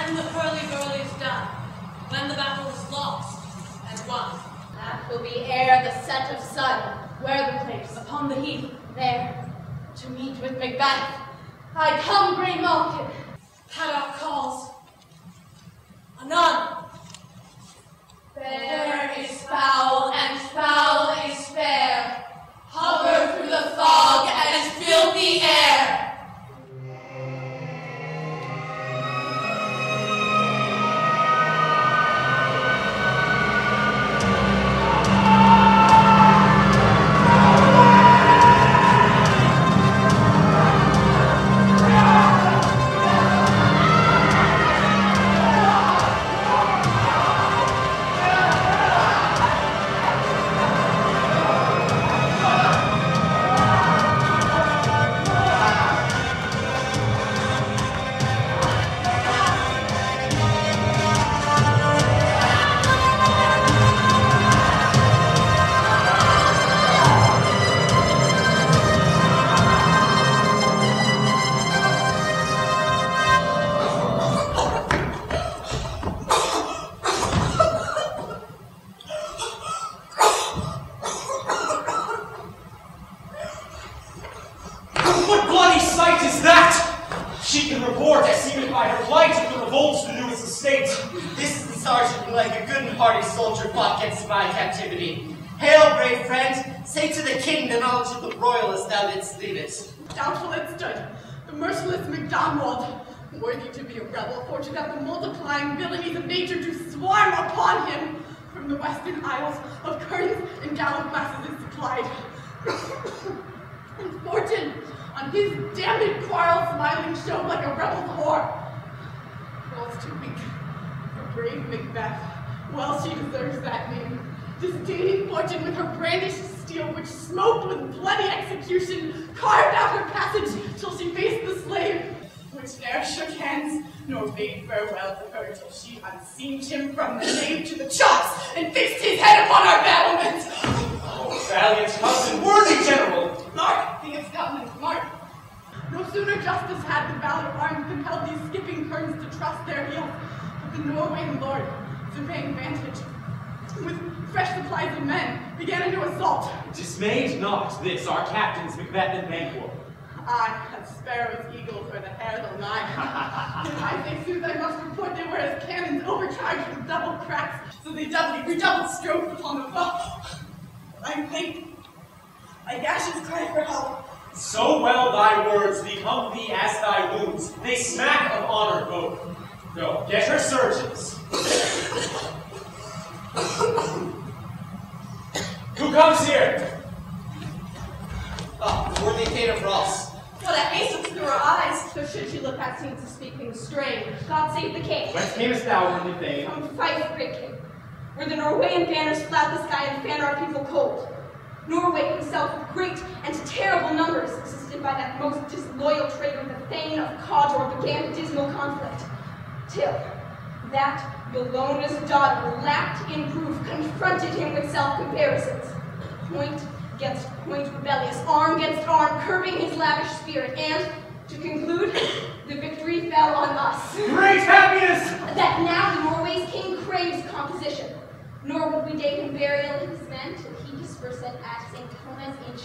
when the hurly-burly's done, when the battle is lost and won. That will be ere the set of sun. Where the place? Upon the heath. There, to meet with Macbeth. I come, grey malkin. Paddock calls. Anon. Fair is foul, and foul is fair. Hover through the fog and fill the air. Doubtful it stood, the merciless Dewald, worthy to be a rebel, for to have the multiplying villainies of nature to swarm upon him. From the western isles of curtains and gallant masses is supplied. And fortune, on his damned quarrel smiling, showed like a rebel's whore. Falls too weak for brave Macbeth, well she deserves that name. Disdaining fortune with her brandished steel, which smoked with bloody execution, carved out her passage till she faced the slave, which ne'er shook hands, nor bade farewell to her till she unseamed him from the nave to the chops, and fixed his head upon our battlements. Oh, valiant cousin, worthy general! Mark, King of Scotland, mark! No sooner justice had the valor armed compelled these skipping kerns to trust their heels, but the Norway lord, surveying vantage, with fresh supplies of men, began a new assault. Dismayed not this, our captains Macbeth and Banquo. I, as sparrows, eagles, or the hare they'll nigh. If I say sooth, I must report they were as cannons overcharged with double cracks, so they redoubled strokes upon the foe. I'm faint. My gashes cry for help. So well thy words become thee as thy wounds. They smack of honor both. Go, get her surgeons. Who comes here? Ah, worthy Thane of Glamis. What a haste through her eyes! So should she look at seems to speak things strange. God save the king. Whence camest thou, worthy Thane? Come to fight with great king, where the Norwegian banners flout the sky and fan our people cold. Norway himself with great and terrible numbers, assisted by that most disloyal traitor, the Thane of Cawdor, began a dismal conflict, till that Bellona's daughter, lapped in proof, confronted him with self-comparisons. Point against point rebellious, arm against arm, curbing his lavish spirit, and, to conclude, the victory fell on us. Great happiness! That now the Norway's king craves composition, nor would we date him burial in his men till he dispersed at St. Thomas each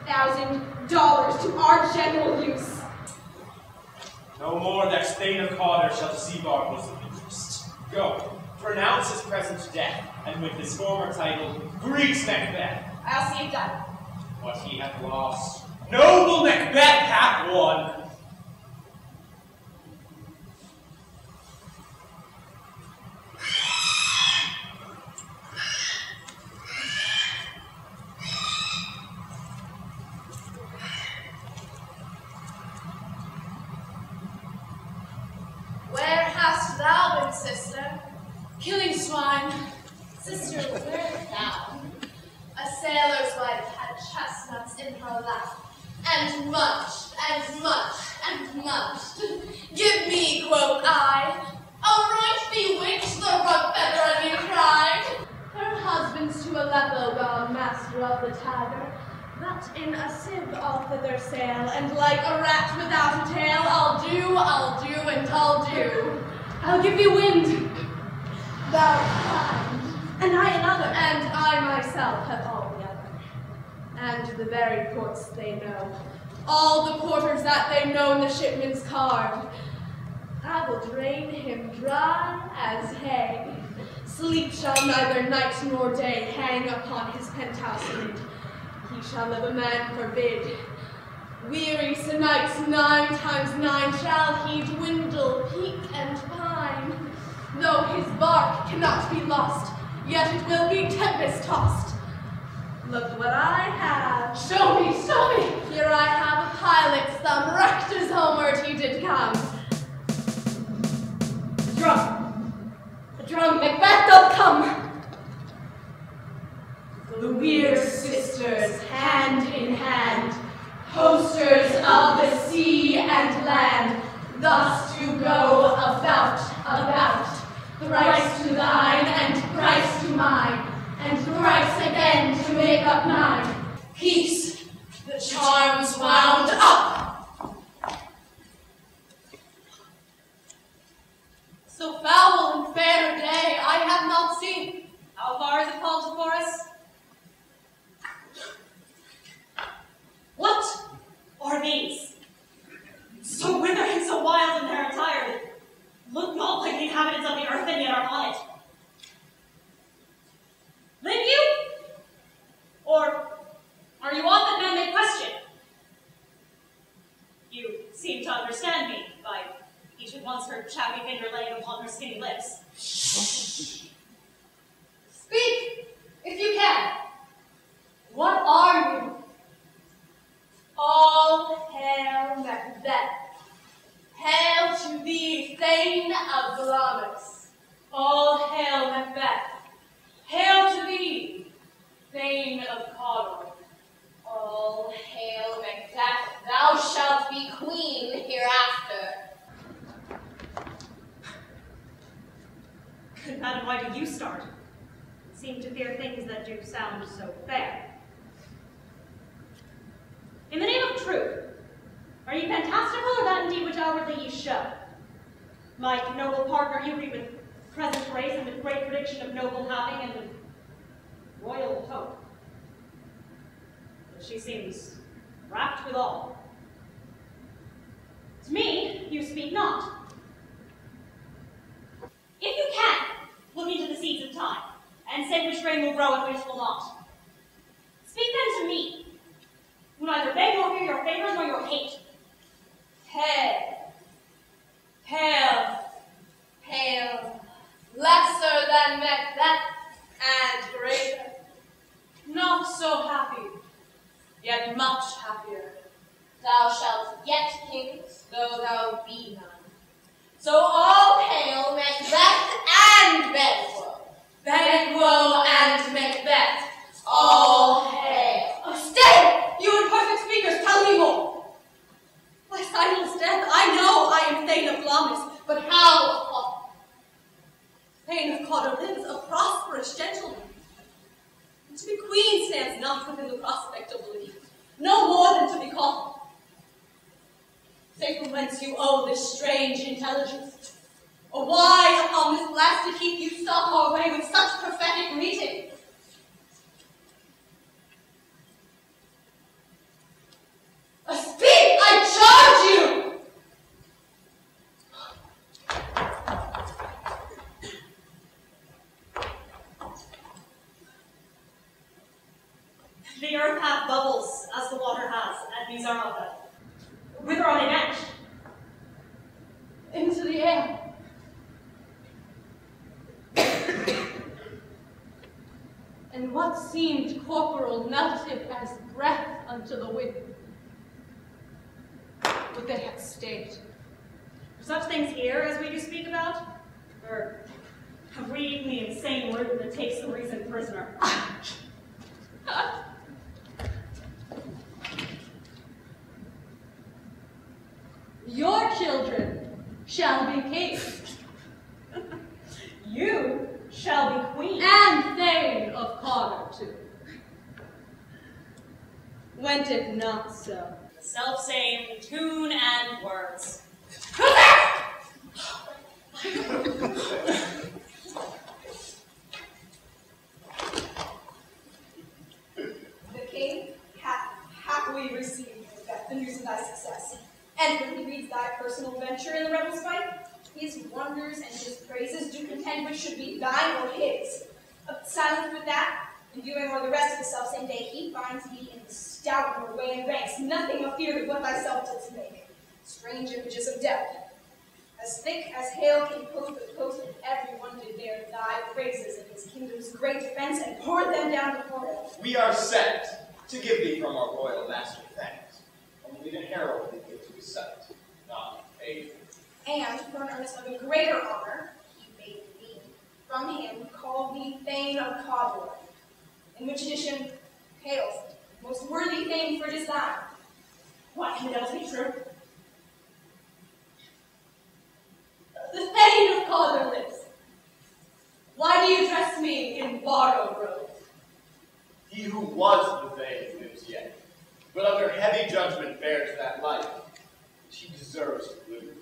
$10,000 to our general use. No more that Thane of Cawdor shall deceive our bosom interest. Go, pronounce his present death, and with his former title, greet Macbeth. I'll see it done. What he hath lost, noble Macbeth hath won. Where hast thou been, sister? Killing swine. Sister, where art thou? A sailor's wife had chestnuts in her lap, and munched, and munched, and munched. Give me, quoth I, a right bewitched the rug-feather cried. Her husband's to Aleppo gone, master of the Tiger, but in a sieve I'll thither sail, and like a rat without a tail, I'll do, and I'll do. I'll give thee wind, thou kind, and I another, and I myself have all the other, and the very ports they know, all the quarters that they know in the shipman's carved. I will drain him dry as hay. Sleep shall neither night nor day hang upon his penthouse lid. He shall live a man forbid. Weary nights 9 times 9 shall he dwindle, peak and pine. Though his bark cannot be lost, yet it will be tempest-tossed. Look what I have. Show me, show me. Here I have a pilot's thumb, wrecked as homeward he did come. The drum, Macbeth doth come. The weird sisters, hand in hand, posters of the sea and land, thus to go about, thrice to thine and thrice to mine, and thrice again to make up 9. Peace, the charms wound up. So foul and fair a day I have not seen. How far is it called before us? What are these? So withered and so wild in their attire that look not like the inhabitants of the earth and yet are on it. Live you? Or are you aught that men may question? You seem to understand me by each at once her chappy finger laying upon her skinny lips. Speak, if you can. What are you? All hail Macbeth. Hail to thee, Thane of Glamis. All hail Macbeth. Hail to thee, Thane of Glamis. All hail Macbeth, thou shalt be queen hereafter. Madam, why do you start? Seem to fear things that do sound so fair. In the name of truth, are ye fantastical or that indeed which outwardly ye show? Like noble partner, you read with present grace and with great prediction of noble having and with royal hope. But she seems rapt with all. To me, you speak not. If you can, look into the seeds of time, and say which grain will grow and which will not. Speak then to me, who neither beg nor fear your favors nor your hate. Hail, hail, hail, lesser than Macbeth and greater. Not so happy, yet much happier. Thou shalt yet kings, though thou be none. So all hail Macbeth and Banquo. Banquo and Macbeth, all hail. Oh, stay! You imperfect speakers, tell me more. By Simon's death, I know I am Thane of Glamis, but how? Thane of Cawdor lives a prosperous gentleman. And to be queen stands not within the prospect of belief, no more than to be called. Say from whence you owe this strange intelligence, or why upon this blast to keep you stop our way with such prophetic greeting. Speak, I charge you! The earth hath bubbles, as the water has, and these are of them. Whither are they vanished? Into the air. And what seemed corporal melted as breath unto the wind. Would they have stayed? Are such things here as we do speak about? Or have we eaten the insane root that takes the reason prisoner? Your children shall be kings. You shall be queen. And Thane of Cawdor too. Went it not so? The self-same tune and words. I The king hath happily received the news of thy success, and when he reads thy personal venture in the rebels' fight, his wonders and his praises do contend which should be thine or his. Silent with that, and viewing o'er the rest of the self-same day, he finds thee in the stout Norwegian ranks, nothing afeard of what thyself didst make. Strange images of death. As thick as hail came post with post, and everyone did bear thy praises in his kingdom's great defense, and poured them down before him. We are sent to give thee from our royal master thanks, only to herald thee to his sight, not aid. And for an earnest of a greater honor, he bade thee from him call thee Thane of Glamis, in which edition hails, most worthy Thane, for it is thine. What can the devil be true? The Thane of Glamis lives. Why do you dress me in borrowed robes? He who was the Thane lives yet, but under heavy judgment bears that life which he deserves to lose.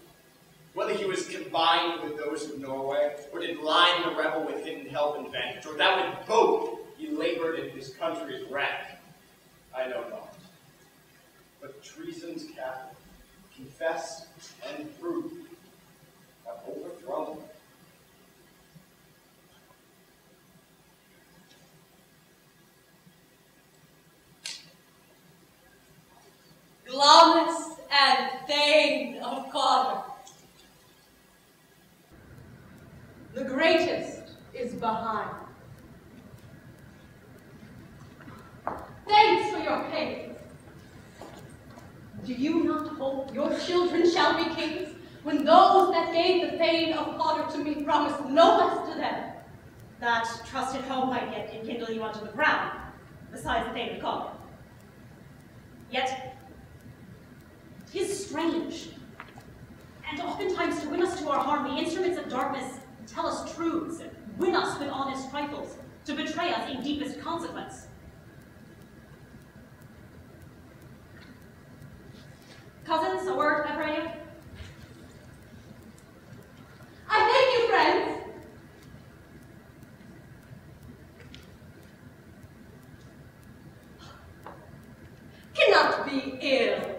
Whether he was combined with those of Norway, or did line the rebel with hidden help and vantage, or that with both he labored in his country's wreck, I know not. But treason's capital, confessed and proved, have overthrown him. Glamis and Thane of Glamis. The greatest is behind. Thanks for your pains. Do you not hope your children shall be kings, when those that gave the Thane of Glamis to me promised no less to them? That trusted home might yet enkindle you unto the crown, besides the Thane of Glamis. Yet, 'tis strange, and oftentimes to win us to our harm, the instruments of darkness tell us truths, and win us with honest trifles, to betray us in deepest consequence. Cousins, a word, I pray you? I thank you, friends. Cannot be ill.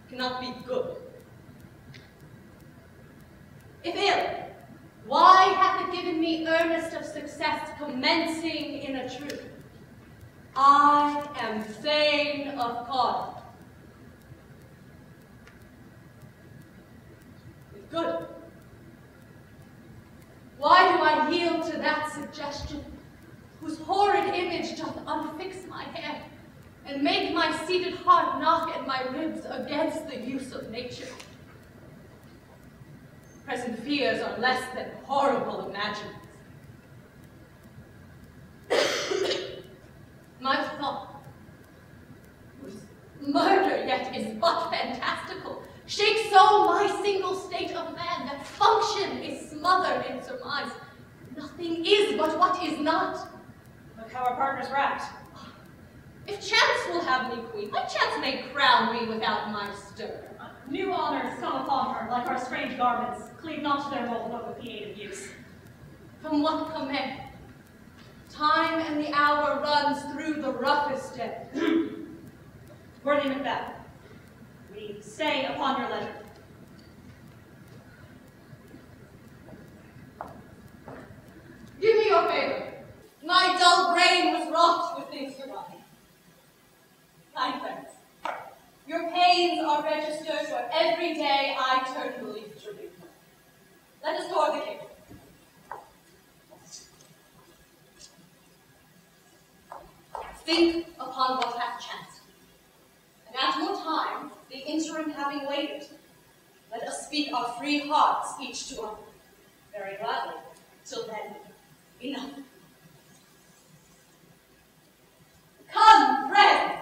Cannot be good. If ill, why hath it given me earnest of success, commencing in a truth? I am Thane of Glamis. If good, why do I yield to that suggestion, whose horrid image doth unfix my hair, and make my seated heart knock at my ribs against the use of nature? Present fears are less than horrible imaginings. My thought, whose murder yet is but fantastical, shakes so my single state of man that function is smothered in surmise. Nothing is but what is not. Look how our partner's wrapped. If chance will have me queen, my chance may crown me without my stir. New honors come upon her, like our strange garments, cleave not to their mold, but with the aid of use. From what command? Time and the hour runs through the roughest day. Worthy Macbeth, we stay upon your leisure. Give me your favor. My dull brain was wrought with things forgotten. Kind friends, your pains are registered for every day I turn the leaf to read. Let us toward the king. Think upon what hath chanced, and at more time, the interim having waited, let us speak our free hearts each to other. Very gladly. Till then, enough. Come, friends!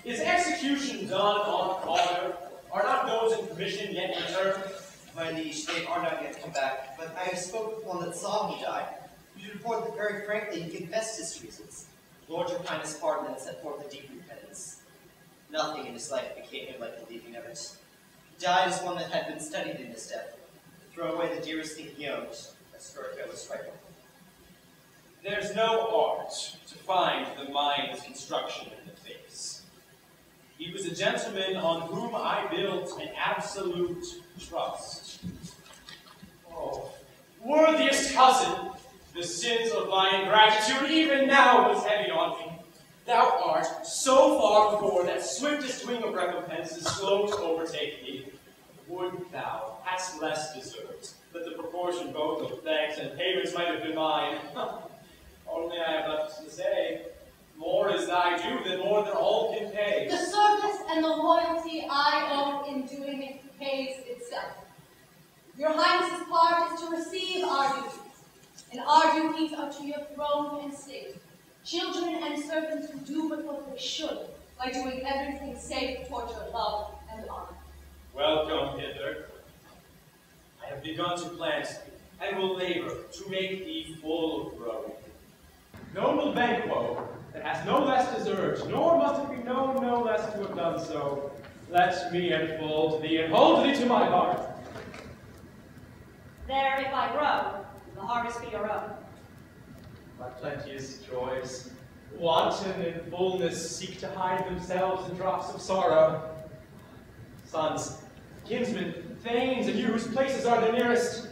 Is execution done on order? Are not those in commission yet returned? My liege, they are are not yet come back, but I have spoken with one that saw he died. You should report that very frankly and confessed his treasons. Lord your Highness pardoned and set forth a deep repentance. Nothing in his life became him like the leaving of it. He died as one that had been studied in his death, to throw away the dearest thing he owned, as for a careless trifle. There's no art to find the mind's construction in the face. He was a gentleman on whom I built an absolute trust. Oh, worthiest cousin, the sins of my ingratitude even now was heavy on me. Thou art so far before that swiftest wing of recompense is slow to overtake me. Would thou hadst less deserved, that the proportion both of thanks and payments might have been mine. Only I have left to say, more is thy due than more than all can pay. The service and the loyalty I owe in doing it pays itself. Your Highness's part is to receive our duties, and our duties are to your throne and state. Children and servants who do but what they should, by doing everything safe toward your love and honor. Welcome hither. I have begun to plant thee, and will labor to make thee full of growing. Noble Banquo, that hast no less deserved, nor must it be known no less to have done so, let me enfold thee and hold thee to my heart. There, if I grow, the harvest be your own. My plenteous joys, wanton in fullness, seek to hide themselves in drops of sorrow. Sons, kinsmen, thanes, and you whose places are the nearest,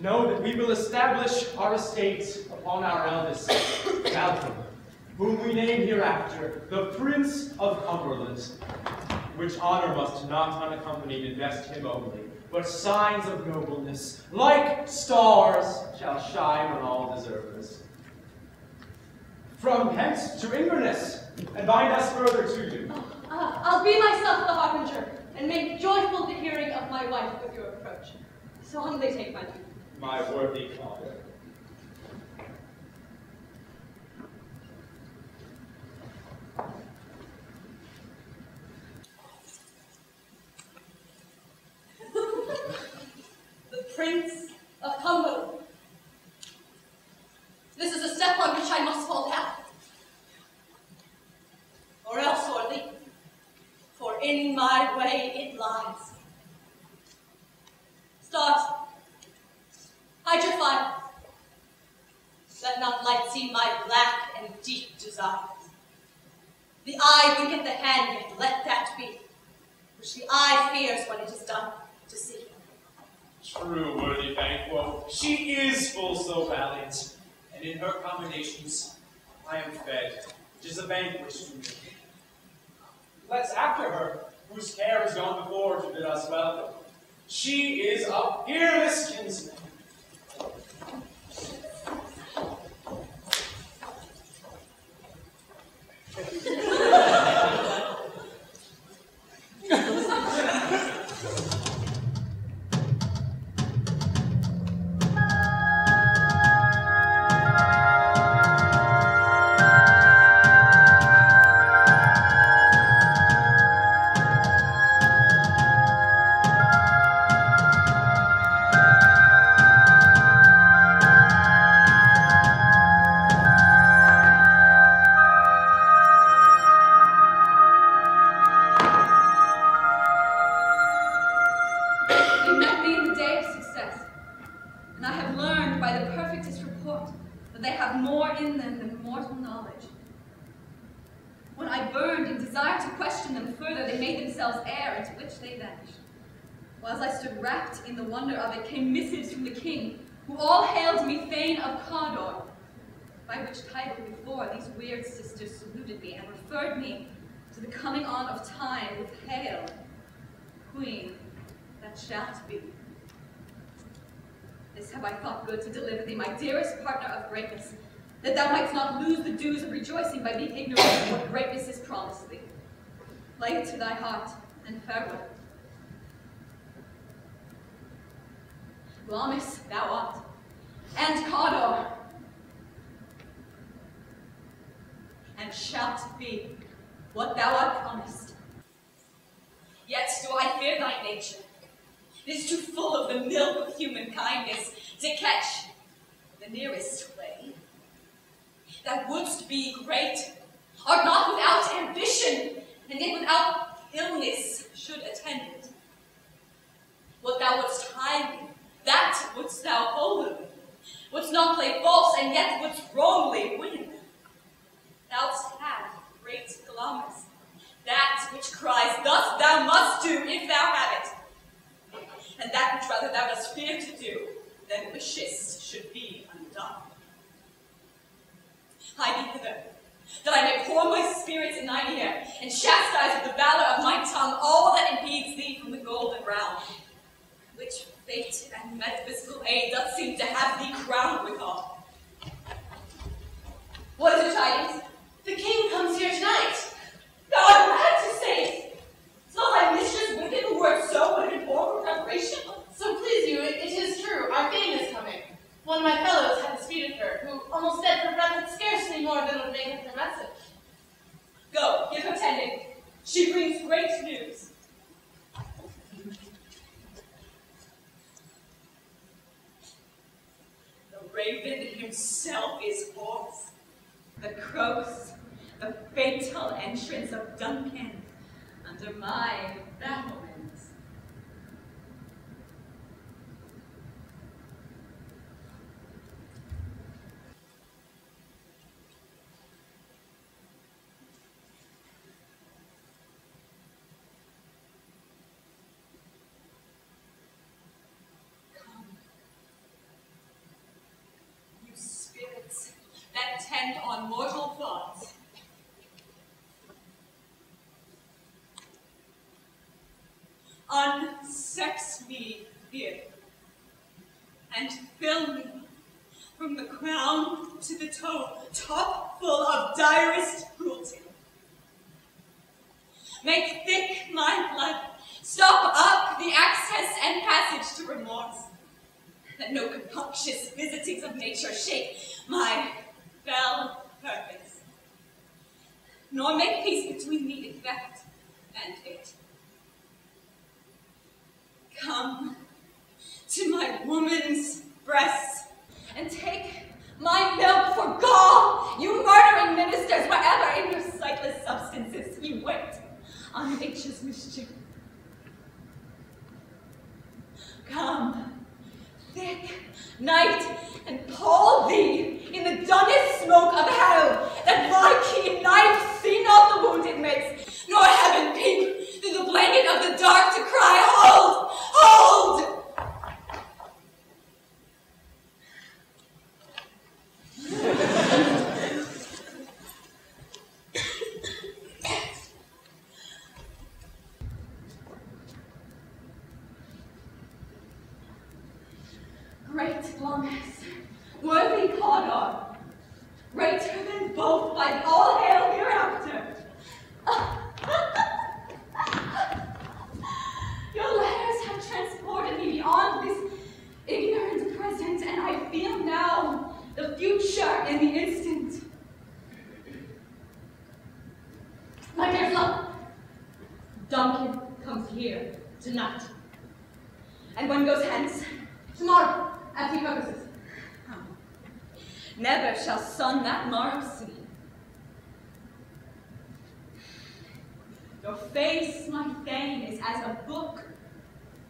know that we will establish our estate upon our eldest, Malcolm, whom we name hereafter the Prince of Cumberland, which honor must not unaccompanied invest him only, but signs of nobleness, like stars, shall shine on all deservers. From hence to Inverness, and bind us further to you. I'll be myself the harbinger, and make joyful the hearing of my wife with your approach. So humbly take my leave. My worthy father. The Prince of Cumberland. This is a step on which I must fall down. Or else or leap, for in my way it lies. Stars, hide your fire. Let not light see my black and deep desires. The eye winketh the hand, yet let that be, which the eye fears when it is done to see. True, worthy Banquo, she is full so valiant, and in her commendations I am fed, which is a banquet to me. Let's after her, whose care has gone before to bid us welcome. She is a peerless kinsman. In the wonder of it came missives from the king, who all hailed me Thane of Glamis, by which title before these weird sisters saluted me and referred me to the coming on of time with hail, queen that shalt be. This have I thought good to deliver thee, my dearest partner of greatness, that thou mightst not lose the dues of rejoicing by being ignorant of what greatness is promised thee. Lay it to thy heart, and farewell. Glamis thou art, and Cawdor, and shalt be what thou art promised. Yet do I fear thy nature, It is too full of the milk of human kindness to catch the nearest way. Thou wouldst be great, art not without ambition, and yet without illness should attend it. What thou wouldst hide me, that wouldst thou hold me. Wouldst not play false, and yet wouldst wrongly win. Thou'st had great Glamis, that which cries, thus thou must do if thou have it, and that which rather thou dost fear to do than wishest should be undone. Hie thee hither, that I may pour my spirits in thine ear, and chastise with the valor of my tongue all that impedes thee from the golden realm, which fate and metaphysical aid doth seem to have thee crowned withal. What is your tidings? The king comes here tonight. Thou art mad to say it. Is not thy mistress wicked who wert so but informed for preparation? So please you, it is true, our Thane is coming. One of my fellows had disputed her, who, almost dead for breath, had scarcely more than would make it her message. Go, give her tending. She brings great news. The raven himself is hoarse. The crows, the fatal entrance of Duncan under my battlements. That tend on mortal thoughts. Unsex me here, and fill me from the crown to the toe, top full of direst cruelty. Make thick my blood, stop up the access and passage to remorse, that no compunctious visitings of nature shake my fell purpose, nor make peace between the effect and it. Come to my woman's breasts, and take my milk for gall, you murdering ministers, wherever in your sightless substances you wait on nature's mischief. Come, thick night, and pall thee in the dunnest smoke of hell, that my keen knife see not the wound it makes, nor heaven peep through the blanket of the dark to cry, hold, hold! Great Glamis, worthy Cawdor, greater than both by all hail hereafter. Your letters have transported me beyond this ignorant present, and I feel now the future in the instant. My dear love, Duncan comes here tonight, and one goes hence tomorrow. As he purposes. Never shall sun that morrow see. Your face, my Thane, is as a book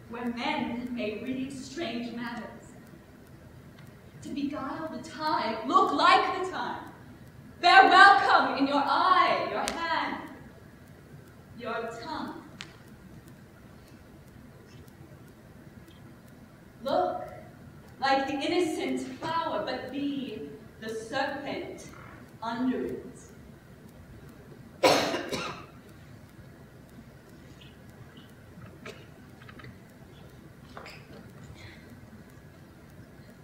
where men may read strange matters. To beguile the time, look like the time. Bear welcome in your eye, your hand, your tongue. Look like the innocent flower, but be the serpent under it.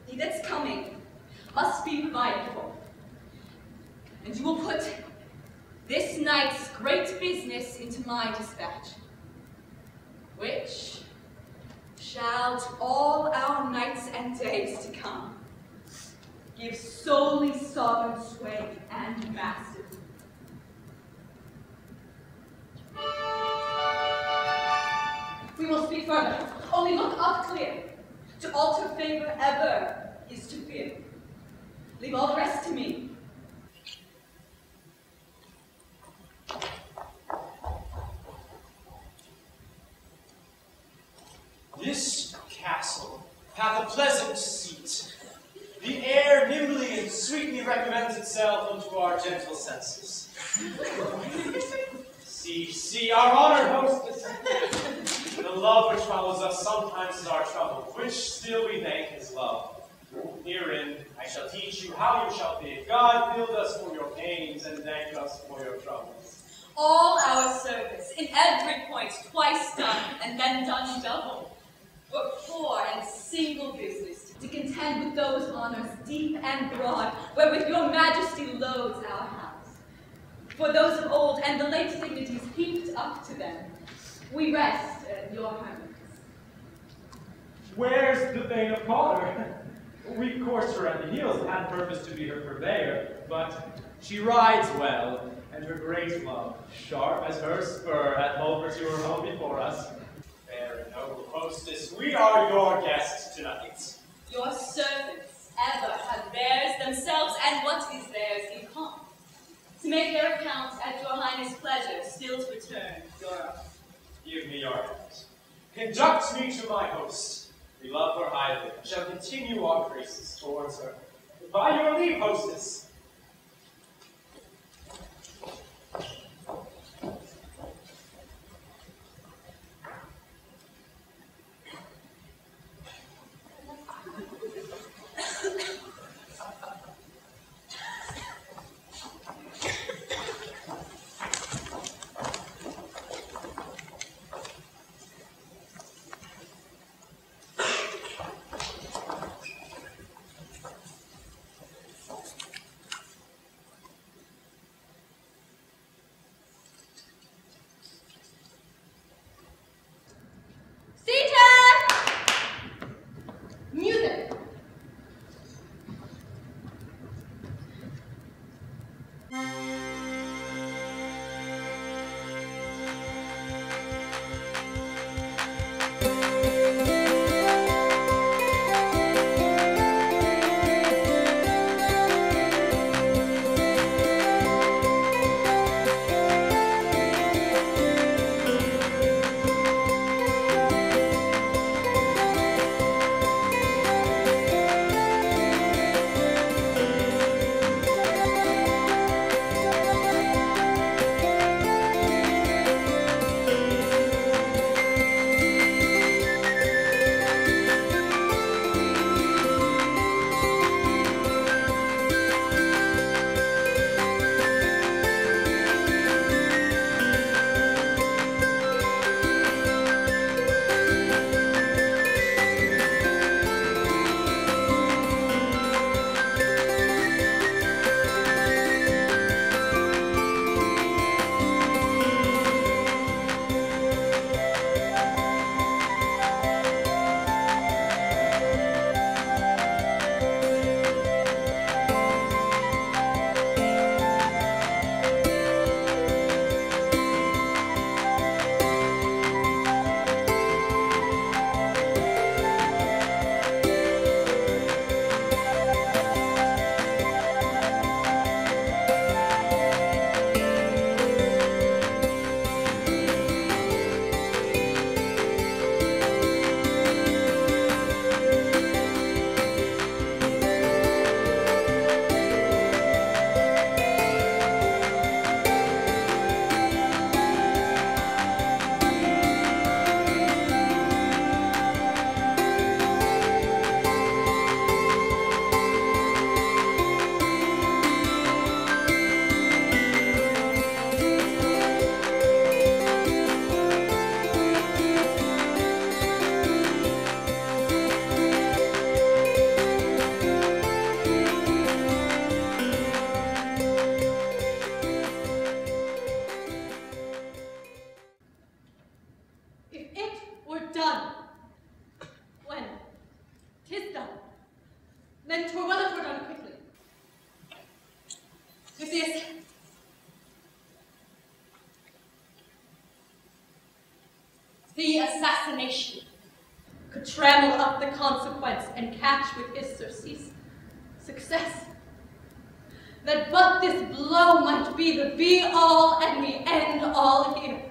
He that's coming must be provided for, and you will put this night's great business into my dispatch, which shall to all our nights and days to come give solely sovereign sway and mastery. We will speak further. only look up clear. To alter favor ever is to fear. Leave all the rest to me. This castle hath a pleasant seat. The air nimbly and sweetly recommends itself unto our gentle senses. See, our honored hostess. The love which follows us sometimes is our trouble, which still we thank is love. Herein I shall teach you how you shall bid. God build us for your pains and thank us for your troubles. All our service, in every point, twice done, and then done double. But poor and single business, to contend with those honors deep and broad, wherewith your majesty loads our house. For those of old and the late dignities heaped up to them, we rest at your hands. Where's the Thane of Glamis? We coursed her at the heels and had purpose to be her purveyor, but she rides well, and her great love, sharp as her spur, hath held her to her home before us. Fair and noble hostess, we are your guests tonight. Your servants ever have theirs themselves, and what is theirs in common. To make their account at your highness' pleasure, still to return your own. Give me your hand. Conduct me to my host. We love her highly, and shall continue our graces towards her. By your leave, hostess. The assassination trammel up the consequence and catch with his surcease success. That but this blow might be the be-all and the end-all here.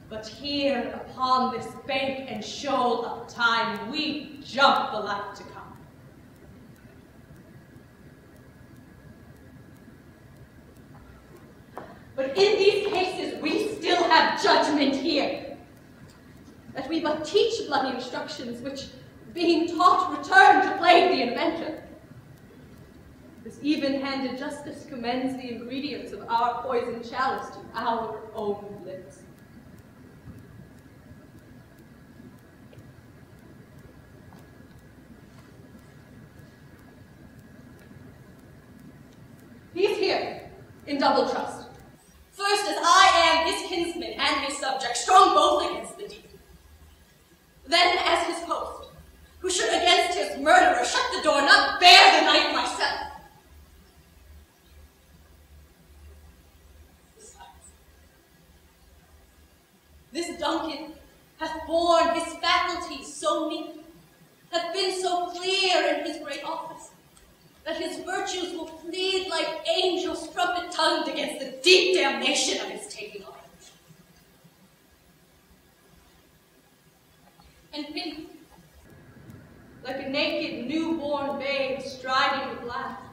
But here upon this bank and shoal of time, we jump the life to come. But in these cases, we still have judgment here. That we but teach bloody instructions, which, being taught, return to plague the inventor. This even-handed justice commends the ingredients of our poison chalice to our own lips. He's here, in double trust. First, as I am his kinsman and his subject, strong both against the deed. Then, as his host, who should against his murderer shut the door, not bear the knife myself. Besides, this Duncan hath borne his faculties so meek, hath been so clear in his great office, that his virtues will plead like angels trumpet-tongued against the deep damnation of his taking off. And me, like a naked newborn babe striding the blast,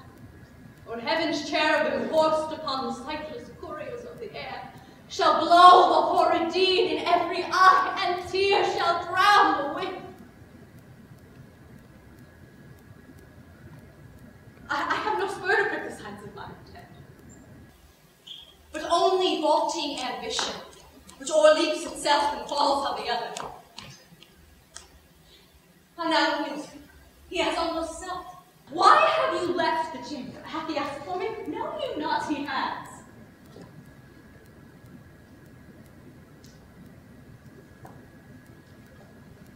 or heaven's cherubim horsed upon the sightless couriers of the air, shall blow the horrid deed in every eye, and tears shall drown the wind. I have no spur to prick the signs of my intent, but only vaulting ambition, which o'erleaps itself and falls on the other. And now he has almost self. Why have you left the chamber? Hath he asked for me? Know you not he has?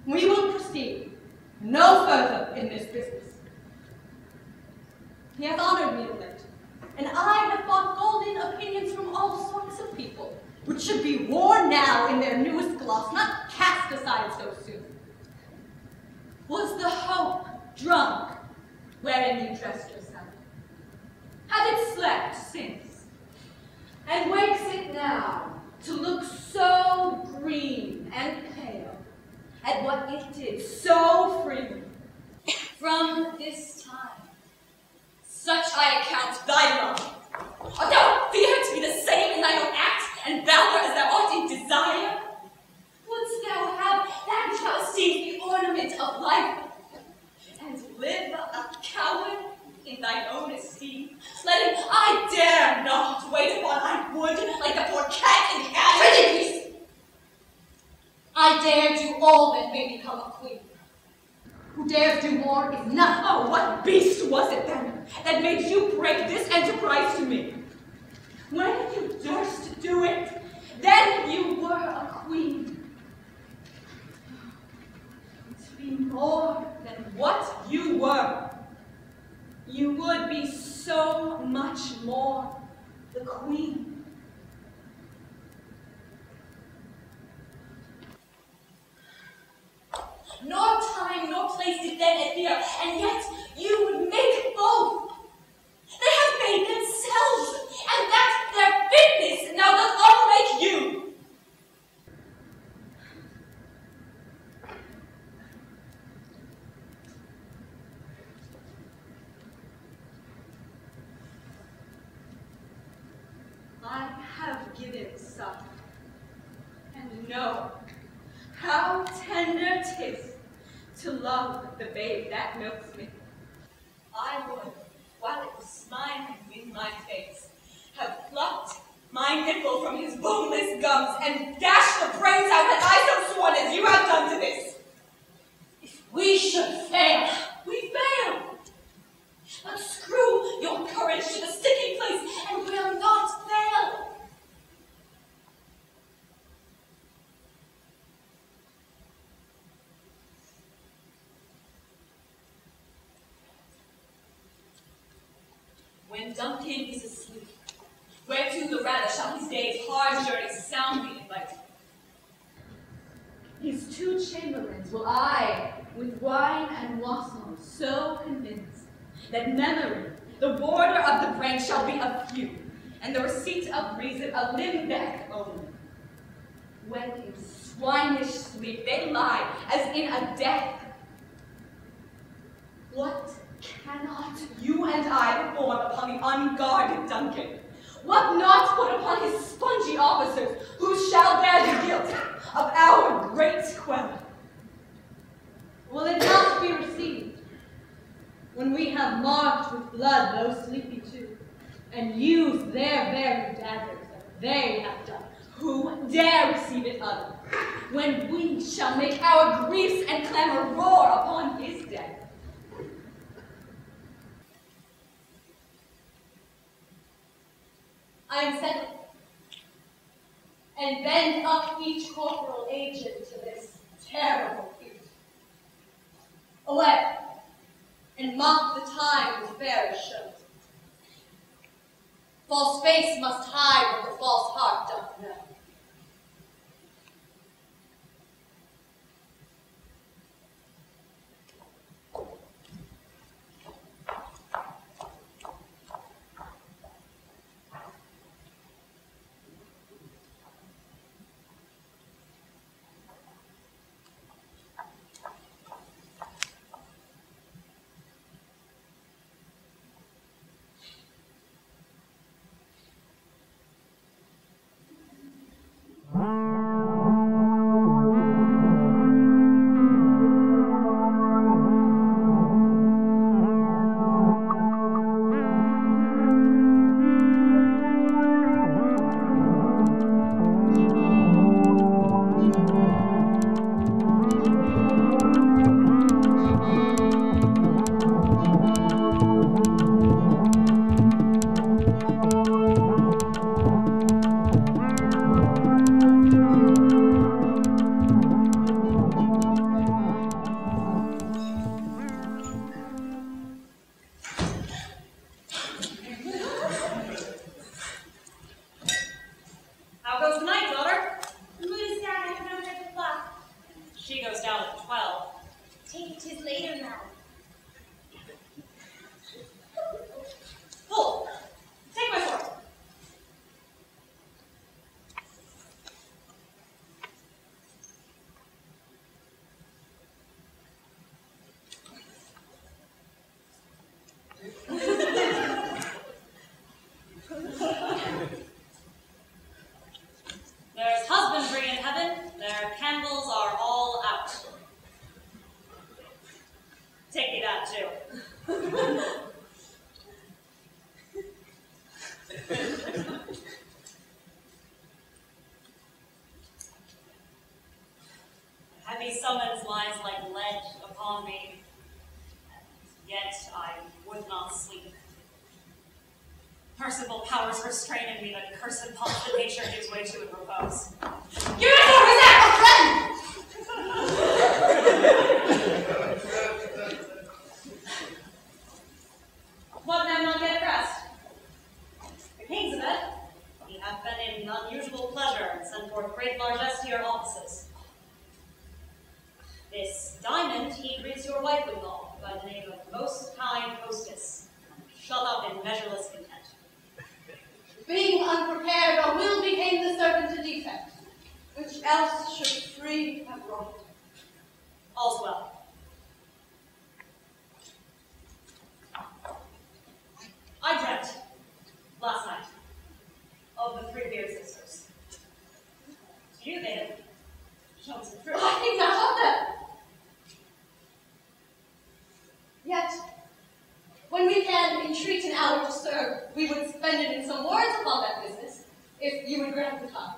We will proceed no further in this business. He hath honored me of late, and I have bought golden opinions from all sorts of people, which should be worn now in their newest gloss, not cast aside so soon. Was the hope drunk wherein you dressed yourself? Had it slept since? And wakes it now to look so green and pale at what it did so freely? From this time, such I account thy love. Art thou fear to be the same in thine own act and valor as thou art in desire? Wouldst thou have that which thou esteemest the ornament of life, and live a coward in thine own esteem? Letting I dare not wait upon I would, like the poor cat in the attic. Prithee, peace! I dare do all that may become a queen. Who dares do more is not. Oh, what beast was it then that made you break this enterprise to me? When you durst do it, then you were a queen. To be more than what you were, you would be so much more the queen. Nor time nor place did then adhere, and yet you would make both. They have made themselves, and that their fitness now doth unmake you. I have given some, and know how tender 'tis to love the babe that milks me. I would, while it was smiling in my face, have plucked my nipple from his boneless gums and dashed the brains out had I so sworn as you have done to this. If we should fail, we fail. But screw your courage to the sticking place and will not fail. When Duncan is asleep, whereto the rather shall his day's hard journey soundly invite? His two chamberlains Till I, with wine and wassail, so convinced that memory, the border of the brain, shall be a few, and the receipt of reason a limbeck only. When in swinish sleep they lie as in a death. What cannot you and I perform upon the unguarded Duncan? What not put upon his spongy officers, who shall bear the guilt of our great quell? Will it not be received when we have marked with blood those sleepy two, and used their very daggers that they have done? Who dare receive it other, when we shall make our griefs and clamor roar upon his death? I am settled, and bend up each corporal agent to this terrible feat. Away, and mark the time with fairest shows. False face must hide what the false heart doth know. Heavy summons lies like lead upon me, and yet I would not sleep. Merciful powers restrain in me that cursed pulse that nature gives way to in repose. Give it over there, a friend! What man not yet at rest? The king's in bed. He hath been in unusual pleasure and sent forth great largesse to your offices. This diamond he greets your wife withal, by the name of most kind hostess, shut up in measureless content. Being unprepared, our will became the servant to defect, which else should free have wrought. All's well. I dreamt, last night, of the three Beard sisters. To you they have shown some truth. I think not of them. Yet, when we can entreat an hour to serve, we would spend it in some words upon that business, if you would grant the time.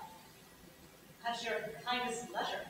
At your kindest leisure.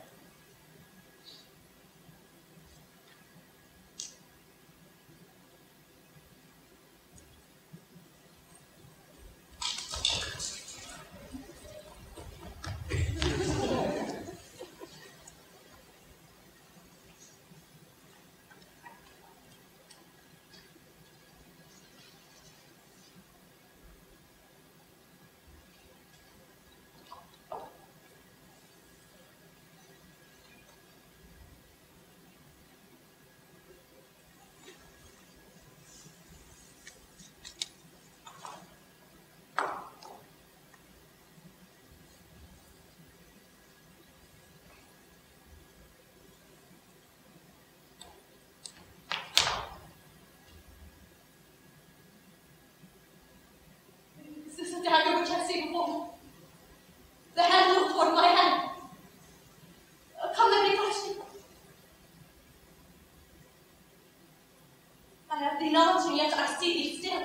I have thee not, and yet I see thee still.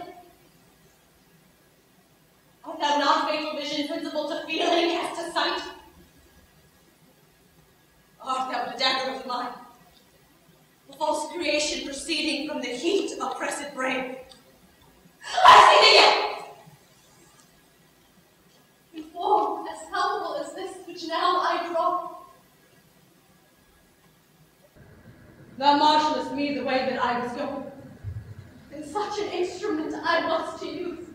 Art thou not fatal vision, principle to feeling as to sight? Art thou the dagger of the mind, the false creation proceeding from the heat of oppressed brain? I see thee yet! In form as palpable as this which now I draw. Thou marshallest me the way that I was going. In such an instrument I must to use.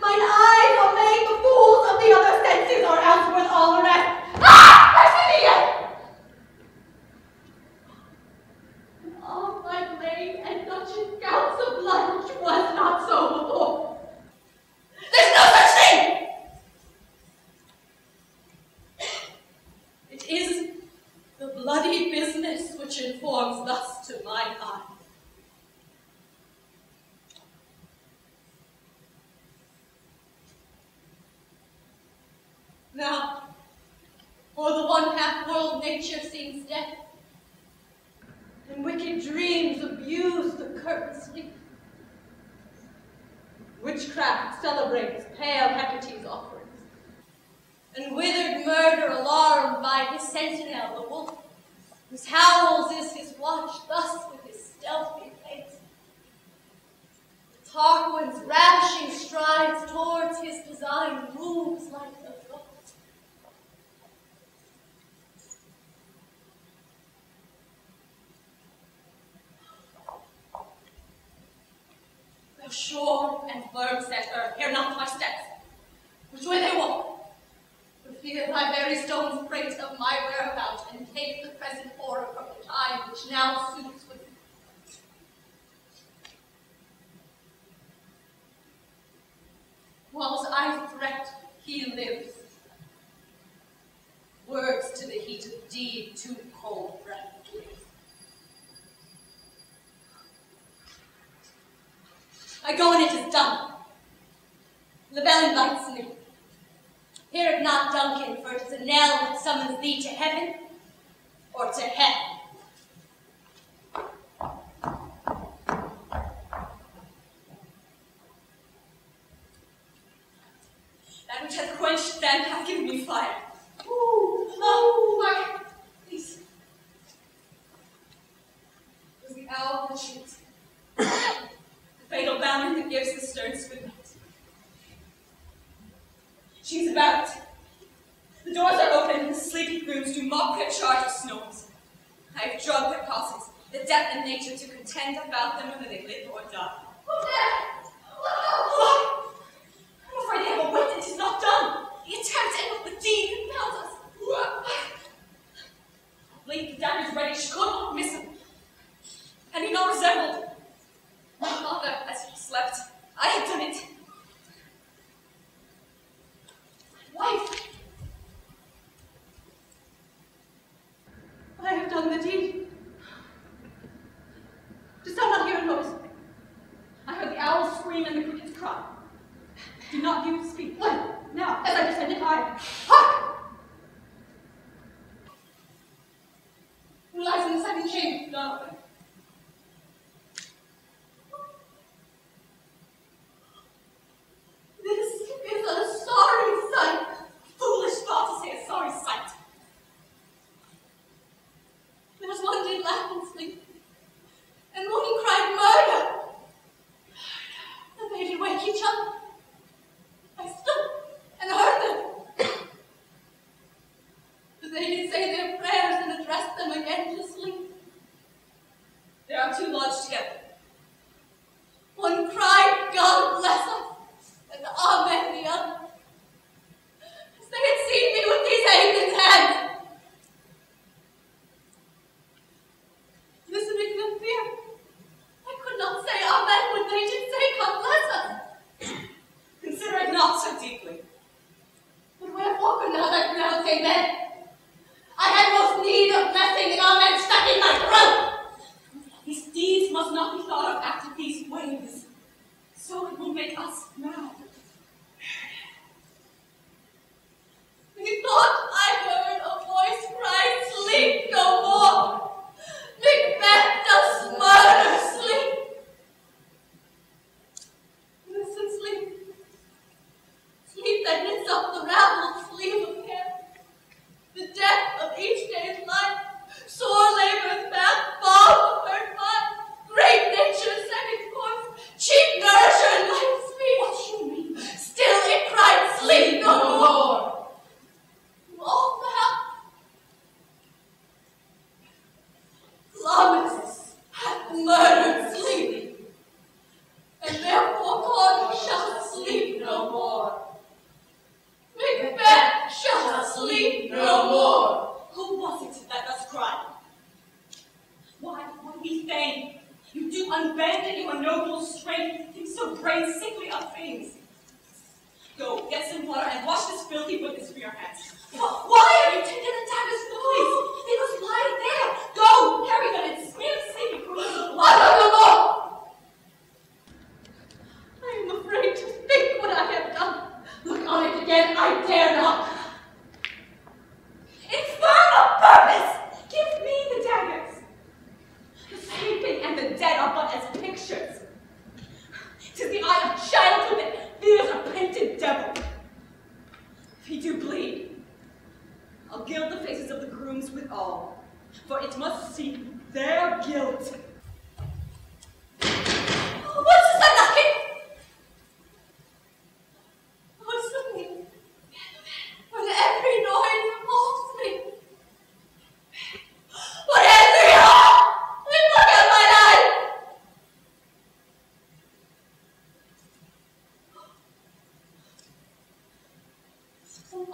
Mine eyes are made the fools of the other senses, or else with all the rest. Ah! I see thee yet! And all my blade and Dutch's gouts of blood, which was not so before. There's no such thing! It is the bloody business which informs thus to mine eye. Now, for the one half-world nature seems dead, And wicked dreams abuse the curtain sleep. Witchcraft celebrates pale Hecate's offerings. and withered murder alarmed by his sentinel, the wolf, whose howls is his watch, thus with his stealthy pace. Tarquin's ravishing strides towards his design moves like a ghost. Thou sure and firm setter, hear not my steps. Which way they walk? For fear thy very stones prate of my whereabout, and take the present horror from the time which now suits with me. Whilst I threat, he lives. Words to the heat of deed, too cold breath gives. I go and it is done. The bell invites me. Hear it not, Duncan, for it is a knell that summons thee to heaven or to hell. That which hath quenched them hath given me fire. Fire! Please. It was the owl that shoots. The fatal bound that gives the sternest good night. She's about. The doors are open, and the sleepy grooms do mock their charge of snores. I have drugged their causes, the depth and nature to contend about them whether they live or die. Who's there? Look! I'm afraid they have a wit that is not done. The attempt and not the deed confounds us. Blade the dagger's ready, she could not miss him. And he not resembled my father as he slept. I had done it. Wife! I have done the deed. Dost thou not hear a noise? I heard the owl scream and the crickets cry. Do not you speak. When? Now, as I descended high. Hark! Who lies in the second chamber? No. This is a sorry sight. Foolish thought to say a sorry sight. There's one did laugh and sleep, and one cried murder. And they did wake each other. I stood and heard them. But they did say their prayers and address them again to sleep. There are two lodged together. One cried, God bless us, and amen the other. As they had seen me with these hands in hands. Listening to fear, I could not say amen when they did say, God bless us. Consider it not so deeply. But wherefore could not I pronounce amen? I had most need of blessing and amen stuck in my throat. These deeds must not be thought of after these ways. So it will make us mad. Methought I heard a voice cry, sleep no more. Macbeth does murder sleep. unbend in your noble strength, think so brain sickly of things. Go, get some water and wash this filthy witness for your hands. Why have you taken the daggers from the police? They must lie there. Go, carry them and smear the sleeping for the blood of the law. I am afraid to think what I have done. Look on it again, I dare not. Infirm of purpose! Give me the daggers. The sleeping and the dead are but as pictures. 'Tis the eye of childhood that fears a painted devil. If he do bleed, I'll gild the faces of the grooms with all, for it must seek their guilt. What's that knocking? What's looking? With every noise mocks me. What is it? Look at my life!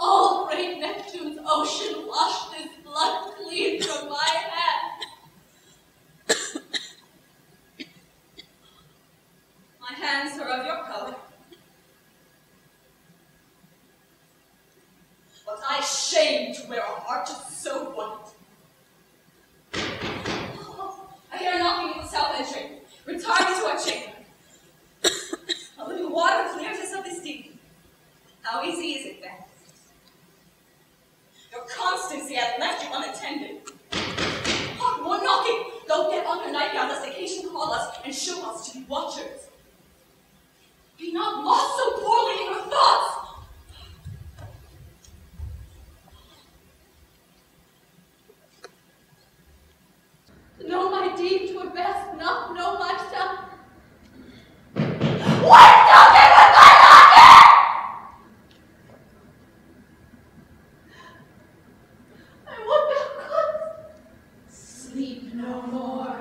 All great Neptune's ocean washed this blood clean from my hand. My hands are of your color. But I shame to wear a heart so white. I hear knocking in the south entry. Retire to our chamber. A little water clears us of this deed. How easy is it then? Your constancy hath left you unattended. Hark, more knocking! Go get on your nightgown lest occasion call us and show us to be watchers. Be not lost so poorly in your thoughts! To know my deed twere best not know myself. What knocking with my knocking? I would thou couldst sleep no more.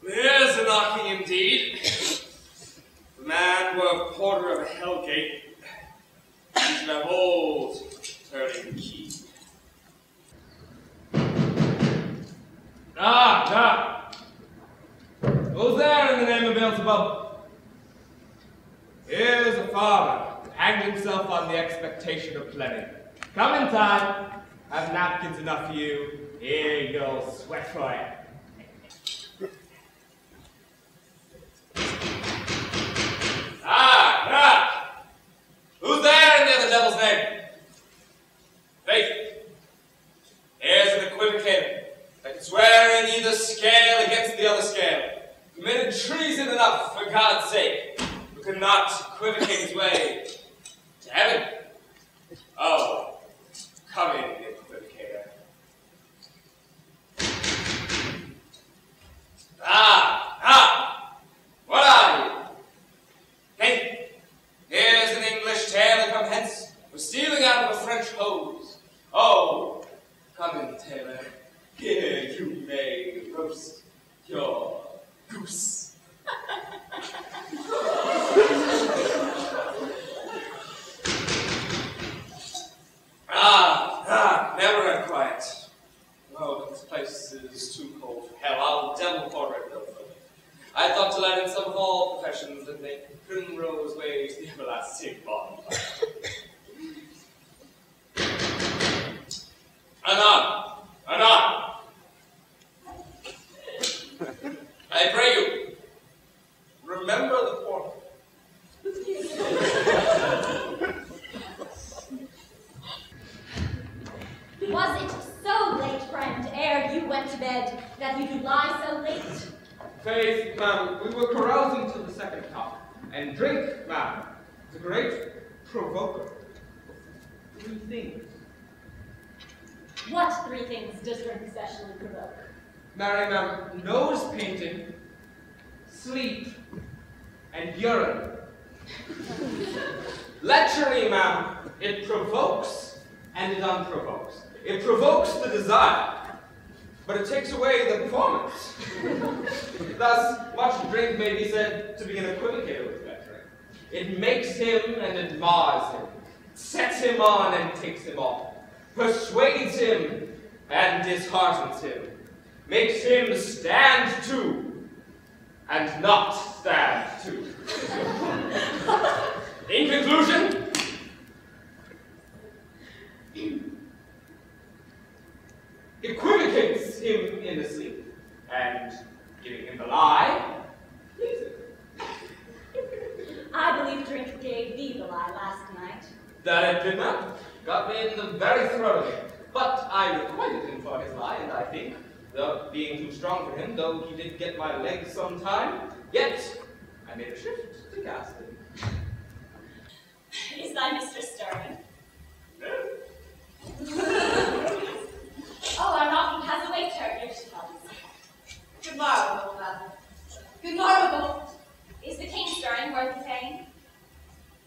There's a knocking indeed. The man were porter of a hell gate. He should have old turning the key. Ah! Who's there in the name of Beelzebub? Here's a farmer who hanged himself on the expectation of plenty. Come in time. Have napkins enough for you. Here you go, sweat for it. Who's there in the other devil's name? Faith. Here's an equivocator that can swear in either scale against the other scale. Committed treason enough, for God's sake, who cannot equivocate his way to heaven. Oh, come in, equivocator. What are you? Faith. Here's an English tailor come hence, for stealing out of a French hose. Oh, come in, tailor. Here you may roast your goose. Never and quiet. Oh, but this place is too cold for hell. I'll devil portrait though. I thought to let in some of all professions that make primrose ways the everlasting bonfire. Anon! I pray you, remember the portal. Was it so late, friend, ere you went to bed, that you do lie so late? Faith, ma'am, we were carousing till the second top. And drink, ma'am. The great provoker of 3 things. What 3 things does drink especially provoke? Mary, ma'am, nose painting, sleep, and urine. Lecturing, ma'am, it provokes and it unprovokes. It provokes the desire, but it takes away the performance. Thus, much drink may be said to be an equivocator with lecturing. It makes him and it mars him, sets him on and takes him off, persuades him and disheartens him, makes him stand to and not stand to. In conclusion, equivocates him in the sleep, and giving him the lie, pleases him. I believe drink gave thee the lie last night. That it did not. Got me in the very throat of it. But I requited him for his lie, and I think, though being too strong for him, though he did get my legs sometime, yet I made a shift to cast him. Is thy mistress stirring? Oh, our knocking has awaked her. Here she comes. Good morrow, noble madam. Good morrow, noble. Is the king stirring, worthy Thane?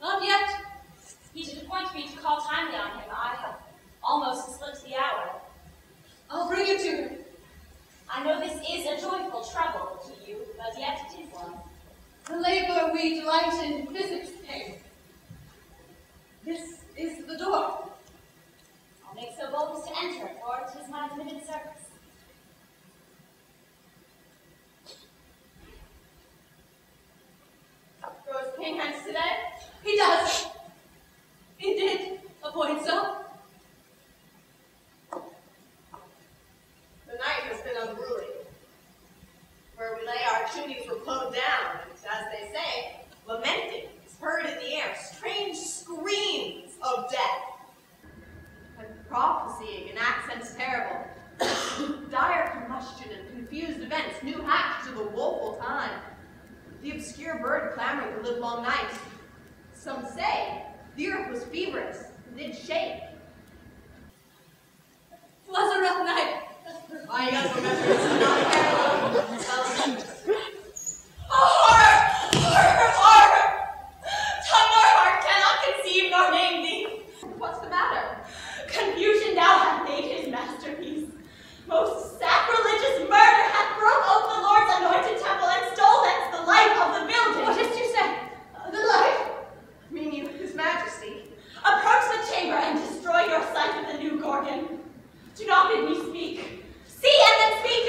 Not yet. He did appoint me to call timely on him. I have almost slipped the hour. I'll bring you to him. I know this is a joyful trouble to you, but yet it is one. The labor we delight in physics pay. This is the door. I'll make so bold as to enter, for it is my admitted service. Grows the king hence today? He does. He did appoint so. The night has been unruly. Where we lay our tunings were pulled down, and as they say, lamenting is heard in the air, strange screams of death. And prophesying in accents terrible, dire combustion and confused events, new hatched to the woeful time. The obscure bird clamored the livelong night. Some say the earth was feverish and did shake. 'Twas a rough night. I young remember it's not horror! Horror! Horror! Tongue nor heart cannot conceive nor name thee. What's the matter? Confusion now hath made his masterpiece. Most sacrilegious murder hath broke open the Lord's anointed temple and stole thence the life of the building. What is to say? The life? Mean you, His Majesty? Approach the chamber and destroy your sight with the new Gorgon. Do not bid me speak. See and then speak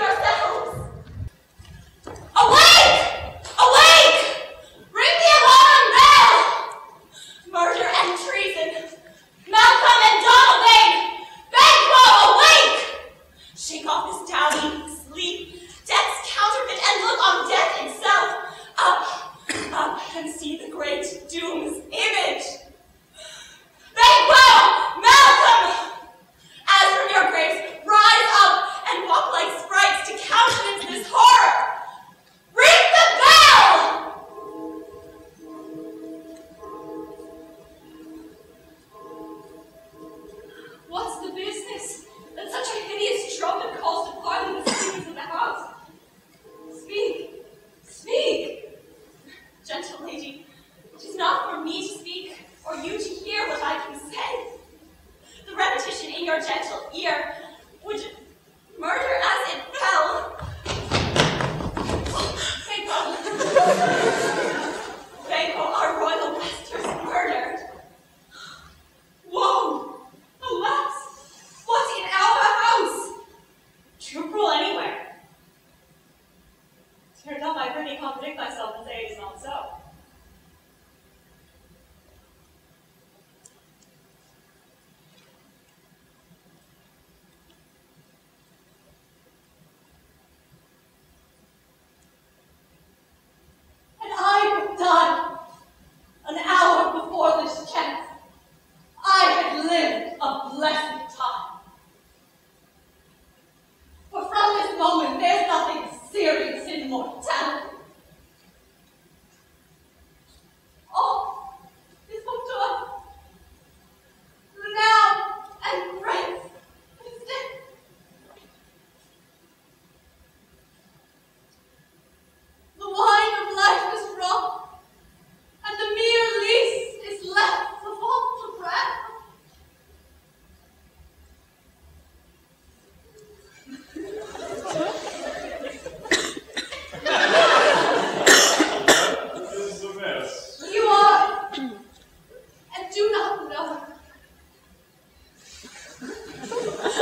do not know.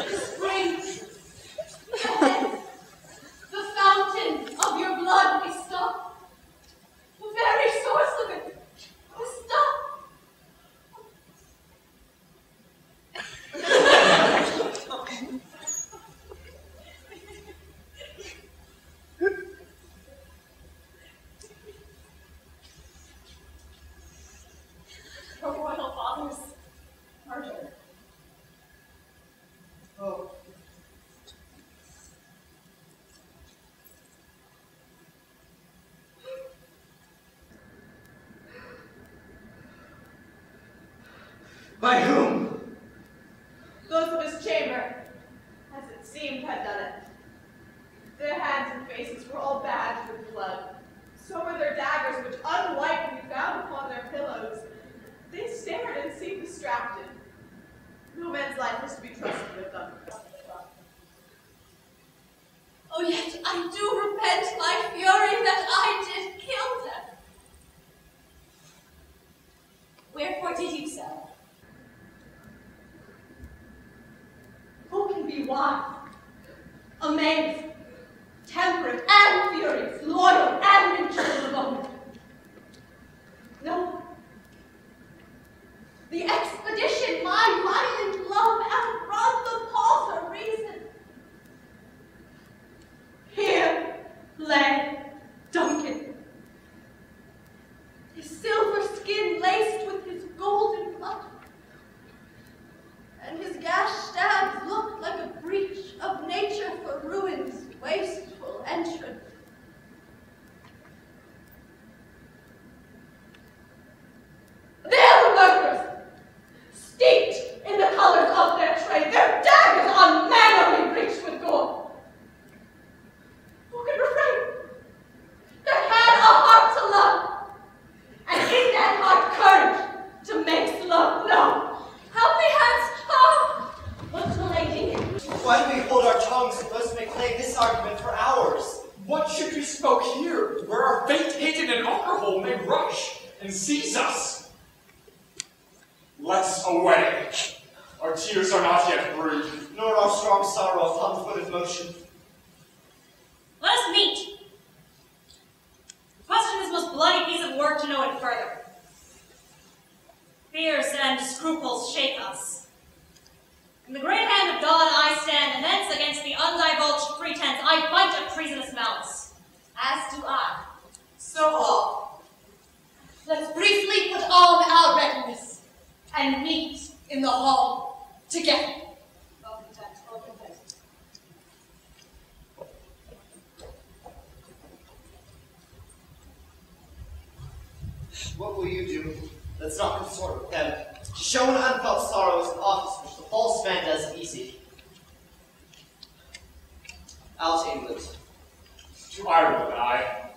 Spring, the fountain of your blood may stop. The very source of it will stop. Her royal father's murder. Oh. By whom? Those of his chamber, as it seemed, had done it. Their hands and faces were all badged with blood. So were their daggers, which, unlike we found upon their pillows, they stared and seemed distracted. No man's life was to be trusted with them. Oh, yet I do repent my fury that I did kill them. Wherefore did you so? Who can be wise, amazed, temperate and furious, loyal and in chill alone? No. The expedition my violent love hath brought the pause of reason. Here lay Duncan, his silver skin laced with his golden blood, and his gashed stabs looked like a breach of nature for ruin's wasteful entrance. They are the murderers, steeped in the colors of their trade, their daggers unmannerly breached with gore. Who can refrain? That had a heart to love, and in that heart courage to make love known. Help me, Hans! Oh! What's the lady? Why do we hold our tongues and thus may play this argument for hours? What should we spoke here, where our fate-hated and alcohol may rush and seize us? Let us away. Our tears are not yet brewed. Nor our strong sorrow upon the foot of motion. Let us meet. Question this most bloody piece of work to know it further. Fears and scruples shake us. In the great hand of God I stand, and thence against the undivulged pretense I fight a treasonous malice. As do I. So all. Let's briefly put on our readiness and meet in the hall together. Well content, well content. What will you do? Let's not consort with them. To show an unfelt sorrow is an office which the false man does easy. Out to England. To Ireland, I.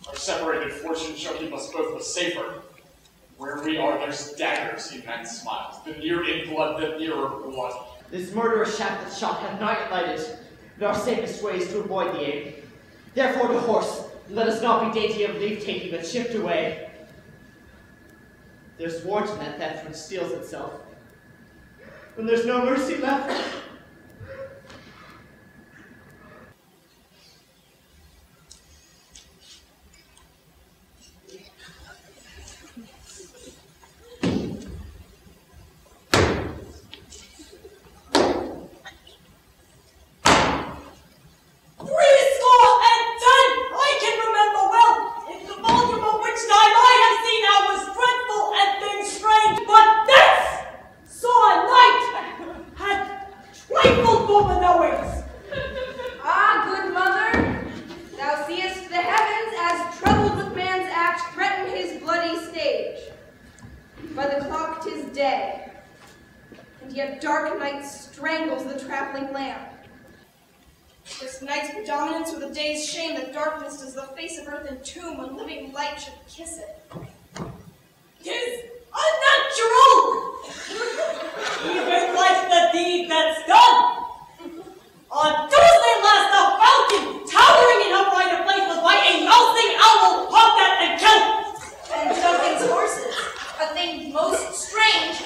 Our separated fortune shall keep us both the safer. Where we are, there's daggers in men's smiles. The near in blood, the nearer blood. This murderous shaft that shot hath not yet lighted, and our safest way is to avoid the aim. Therefore to horse, and let us not be dainty of leave-taking, but shift away. There's warrant in that theft which steals itself. When there's no mercy left. Tomb, when living light should kiss it. 'Tis unnatural! Even like the deed that's done! On Tuesday last, the falcon, towering in upright place, was by a mousing owl hawked at and killed! And Stockings' horses, a thing most strange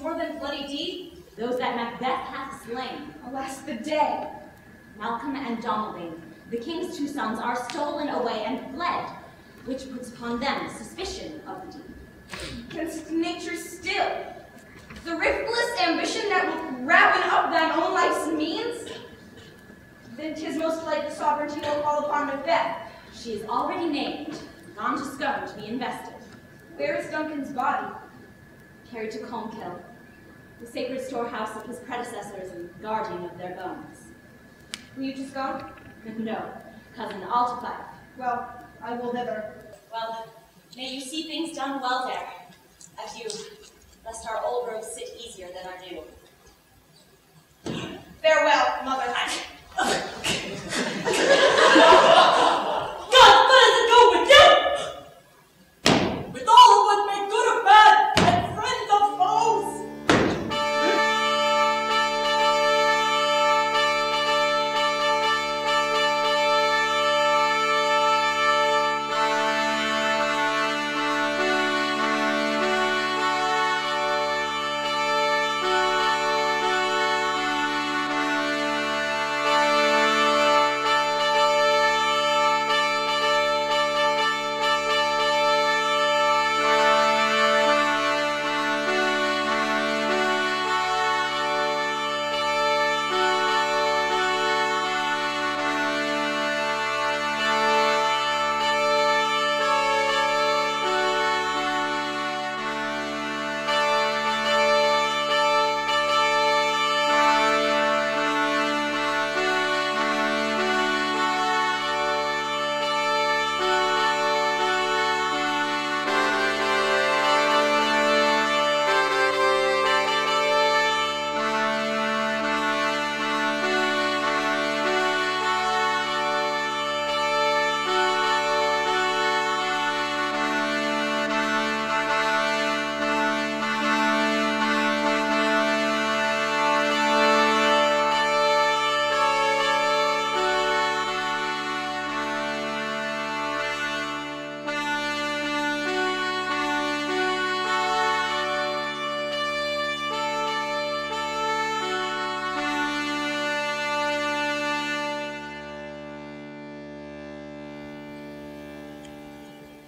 more than bloody deed? Those that Macbeth hath slain. Alas the day! Malcolm and Donalbain, the king's two sons, are stolen away and fled, which puts upon them suspicion of the deed. Against nature still, the riftless ambition that will raven up thine own life's means, then 'tis most like the sovereignty will fall upon Macbeth. She is already named, gone to Scone to be invested. Where is Duncan's body? Carried to Colmkill, the sacred storehouse of his predecessors and guardian of their bones. Will you just go? No, cousin, I'll to fight. Well, I will thither. Well, may you see things done well there. Adieu, lest our old road sit easier than our new. Farewell, mother. God, let us go with you! With all of us make good of bad and friends of foes!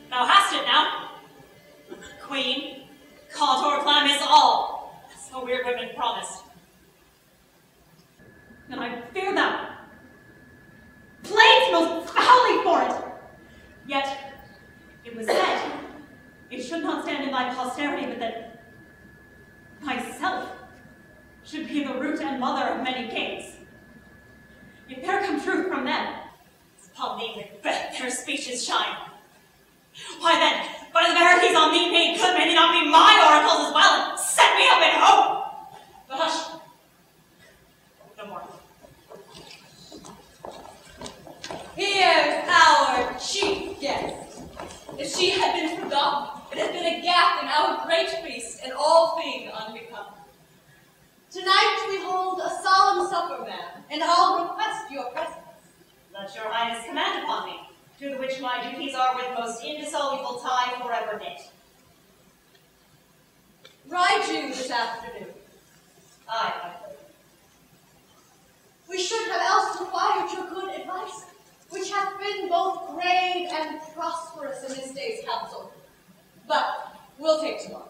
Thou hast it now. Queen, Contour, Glamis, all, as the weird women promised. And I fear them. Plagues most foully for it. Yet, it was said, it should not stand in thy posterity, but that myself should be the root and mother of many kings. If there come truth from them, it's upon thee, Macbeth, their speeches shine. Why then, by the verities on thee made good, may they not be my oracles as well, and set me up in hope? But hush, no more. Here's our chief guest. If she had been forgotten, it had been a gap in our great feast, and all thing unbecome. Tonight we hold a solemn supper, ma'am, and I'll request your presence. Let your highness command upon me, to the which my duties are with most indissoluble tie forever knit. Ride you this afternoon. Aye, my lord. We should have else required your good advice, which hath been both grave and prosperous in this day's council. But we'll take tomorrow.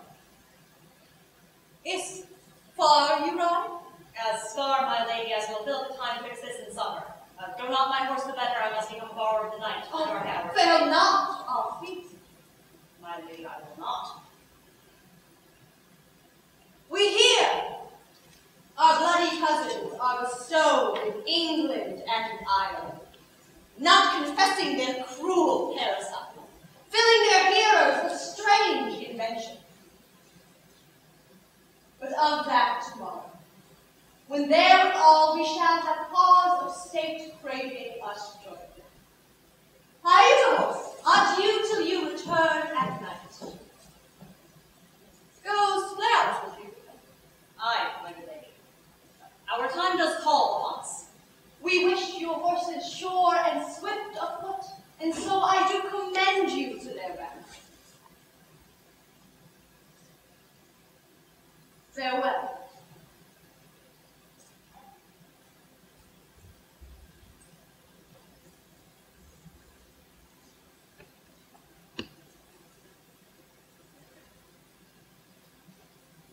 Is far you ride? As far, my lady, as will fill the time fix this in summer. Go not my horse the better, I must become borrowed the night. Oh, Dark hour. fail not our feet. My lady, I will not. We hear our bloody cousins are bestowed in England and in Ireland, not confessing their cruel parricide, filling their hearers with strange invention. But of that tomorrow, when therewithal we shall have cause of state craving us joy. Hie the horse, adieu till you return at night. Goes Flowers with you. Aye, my good lady. Our time does call upon us. We wish your horses sure and swift of foot, and so I do commend you to their ranks. Farewell.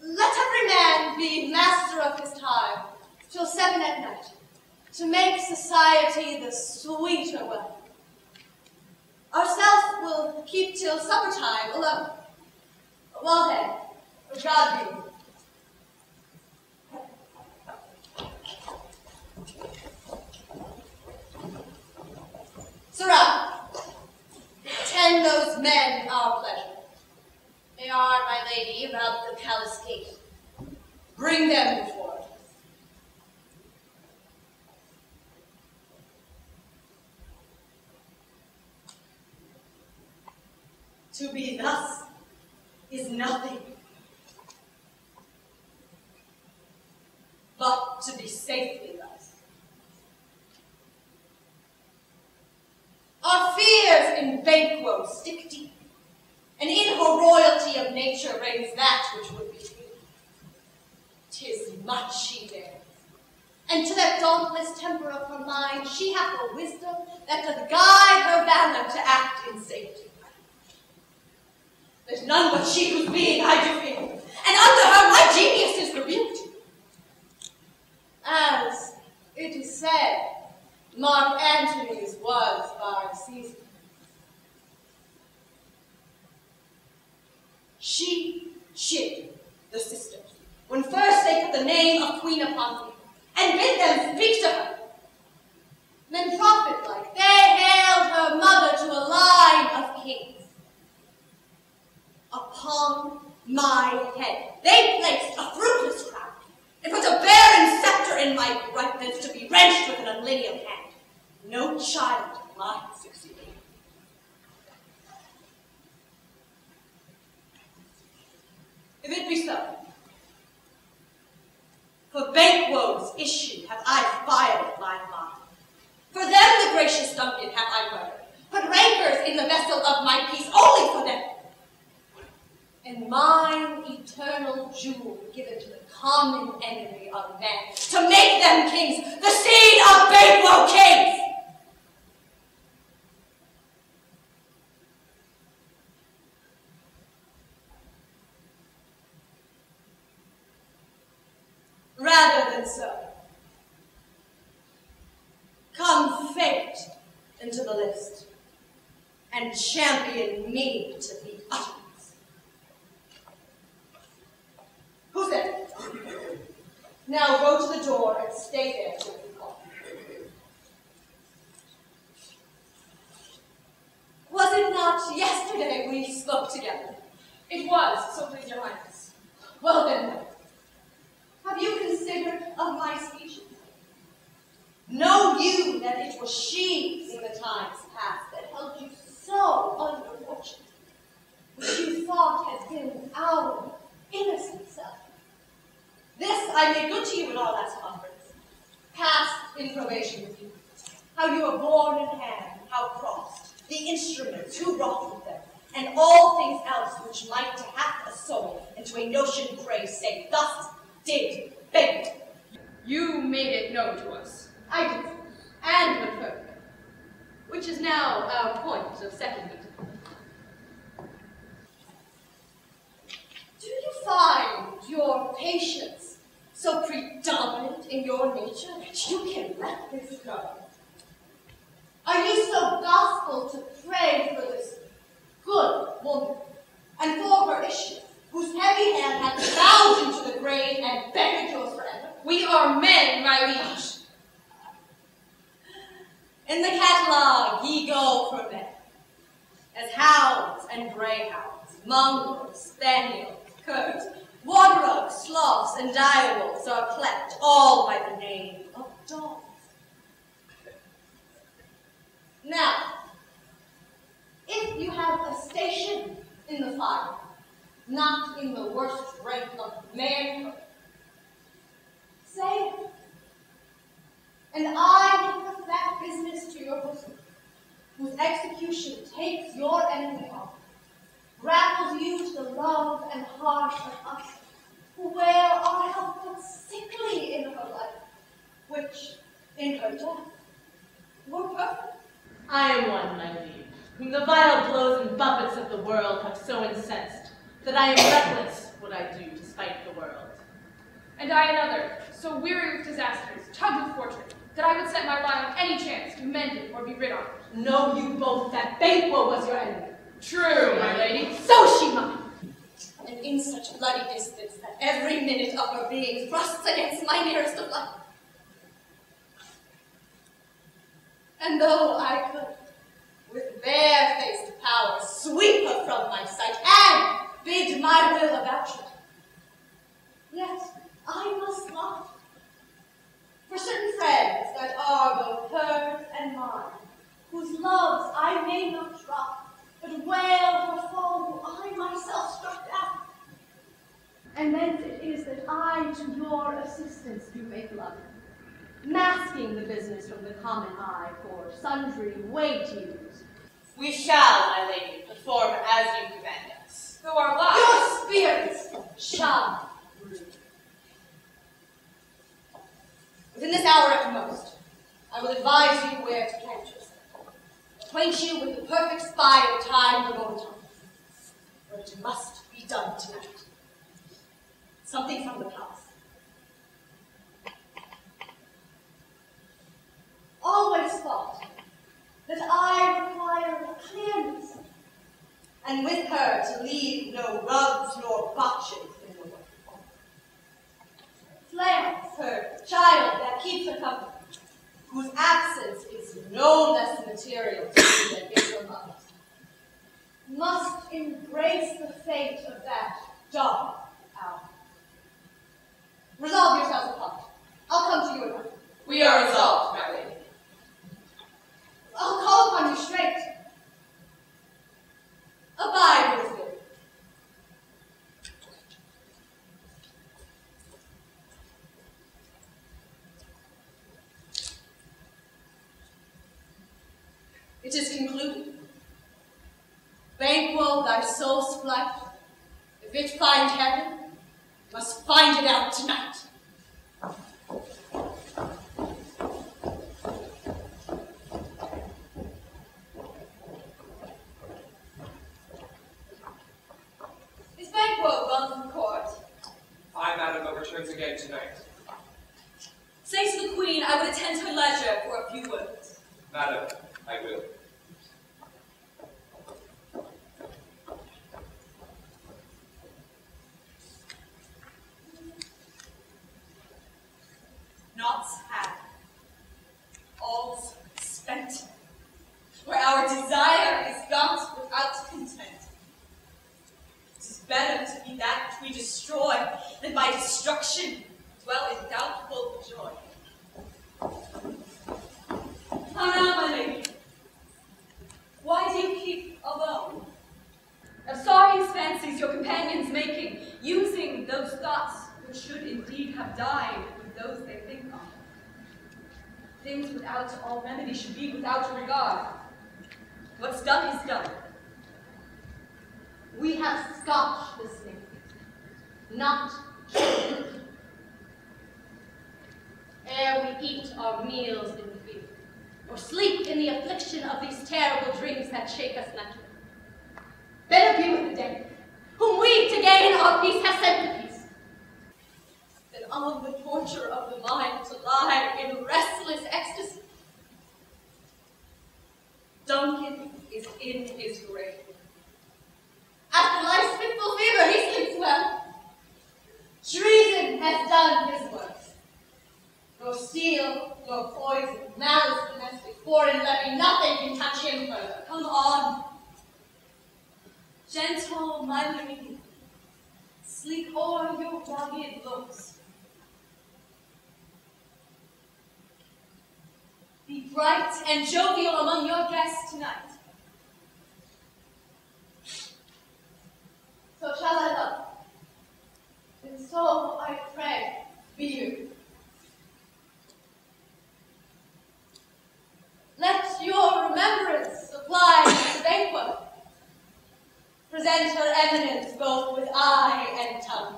Let every man be master of his time till 7 at night, to make society the sweeter way. Ourselves will keep till supper time alone. Well then, God be with you. Sara, attend those men our pleasure. They are, my lady, about the palace gate. Bring them before us. To be thus is nothing, but to be safely thus. Our fears in Banquo stick deep, and in her royalty of nature reigns that which would be feared. 'Tis much she bears, and to that dauntless temper of her mind she hath a wisdom that doth guide her valor to act in safety. There's none but she whose being I do fear, and under her my genius is rebuked. As it is said, Mark Antony's was by season. She chid the sisters when first they put the name of Queen upon me, and bid them speak to her. Then prophet-like, they hailed her mother to a line of kings. Upon my head they placed a fruitless crown, and put a barren scepter in my right thence to be wrenched with an unlineal hand. No child might succeed. If it be so, for Banquo's issue have I filed my mind. For them the gracious Duncan have I murdered, put rancors in the vessel of my peace only for them. And mine eternal jewel given to the common enemy of men, to make them kings, the seed of Banquo kings. Rather than so, come fate into the list, and champion me to the uttermost. Who's there? Now go to the door and stay there till we call. Was it not yesterday we spoke together? It was, so please your highness. Well then, have you considered of my speeches? Know you that it was she in the times past that held you so under fortune, which you thought had been our innocent self? This I made good to you in our last conference, passed in probation with you, how you were born in hand, how crossed, the instruments, who wrought with them, and all things else which might to half a soul and to a notion pray say, thus did Banquo. You made it known to us. I did, and went further, which is now our point of second meeting. Do you find your patience so predominant in your nature that you can let this go? Are you so gospel to pray for this good woman, and for her issue, whose heavy hand hath bound you to the grave and beckoned yours forever? We are men, my liege. In the catalogue ye go for men, as hounds and greyhounds, mongrels, spaniels, curs, waterbucks, sloths, and direwolves are cleft, all by the name of dogs. Now, if you have a station in the fire, not in the worst rank of manhood, say it, and I will put that business to your bosom, whose execution takes your enemy off, grapples you to the love and heart of us, who wear which, in her death, were perfect. I am one, my liege, whom the vile blows and buffets of the world have so incensed, that I am reckless what I do to spite the world. And I another, so weary with disasters, tugged with fortune, that I would set my lie on any chance to mend it or be rid of. Know you both that Banquo was your enemy? True, my lady. So she might. And in such bloody distance that every minute of her being thrusts against my nearest of life. And though I could, with bare-faced power, sweep her from my sight and bid my will about her, yet I must not. For certain friends that are both hers and mine, whose loves I may not drop, but wail her fall who I myself struck down. And thence it is that I to your assistance do make love, masking the business from the common eye for sundry weight use. We shall, my lady, perform as you command us. Though our lives, your spirits shall rule. Within this hour at most, I will advise you where to plant yourself. Acquaint you with the perfect spy of time the moment, but it must be done tonight. Something from the palace. Always thought that I require a clearness, and with her to leave no rubs nor botches in the way. Flams, her child that keeps her company, whose absence is no less material to me than is her mother's, must embrace the fate of that dark hour. Resolve yourselves upon it. I'll come to you at once. We are resolved, my lady. I'll call upon you straight. Abide with me. It is concluded. Banquo, thy soul's flight, if it find heaven, must find it out tonight. Is Banquo gone from court? I, madam, but returns again tonight. Say to the queen I would attend her leisure for a few words. Madam, I will. Naught had, all's spent, where our desire is got without content. It is better to be that which we destroy than by destruction dwell in doubtful joy. How now, my lady? Why do you keep alone? Of sorry fancies your companions making, using those thoughts which should indeed have died with those they think on. Things without all remedy should be without regard. What's done is done. We have Scotch this thing, not Shakespeare. Ere we eat our meals in fear, or sleep in the affliction of these terrible dreams that shake us nightly. Better be with the dead, whom we to gain our peace have sent to peace. Than on the torture of the mind to lie in restless ecstasy. Duncan is in his grave. After life's fitful fever, he sleeps well. Treason has done his worst. Nor steel, nor poison, malice domestic, foreign levy, nothing can touch him further. Come on. Gentle, my lady, sleep o'er your rugged looks. Be bright and jovial among your guests tonight. So shall I love, and so I pray be you. Let your remembrance apply to the banquet. Present her eminence both with eye and tongue,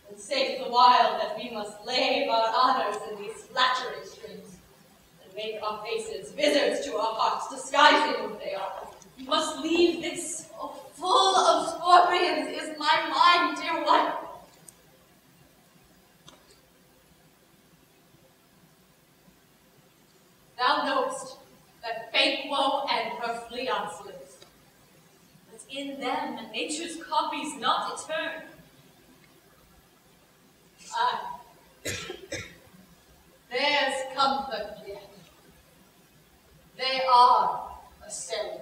and safe the while that we must lave our honors in these flattery strings, and make our faces visitors to our hearts, disguising what they are. You must leave this full of scorpions is my mind, dear one. Thou knowest that fate woe and her fleance lives, but in them nature's copies not etern. Aye, there's comfort yet. They are assailed.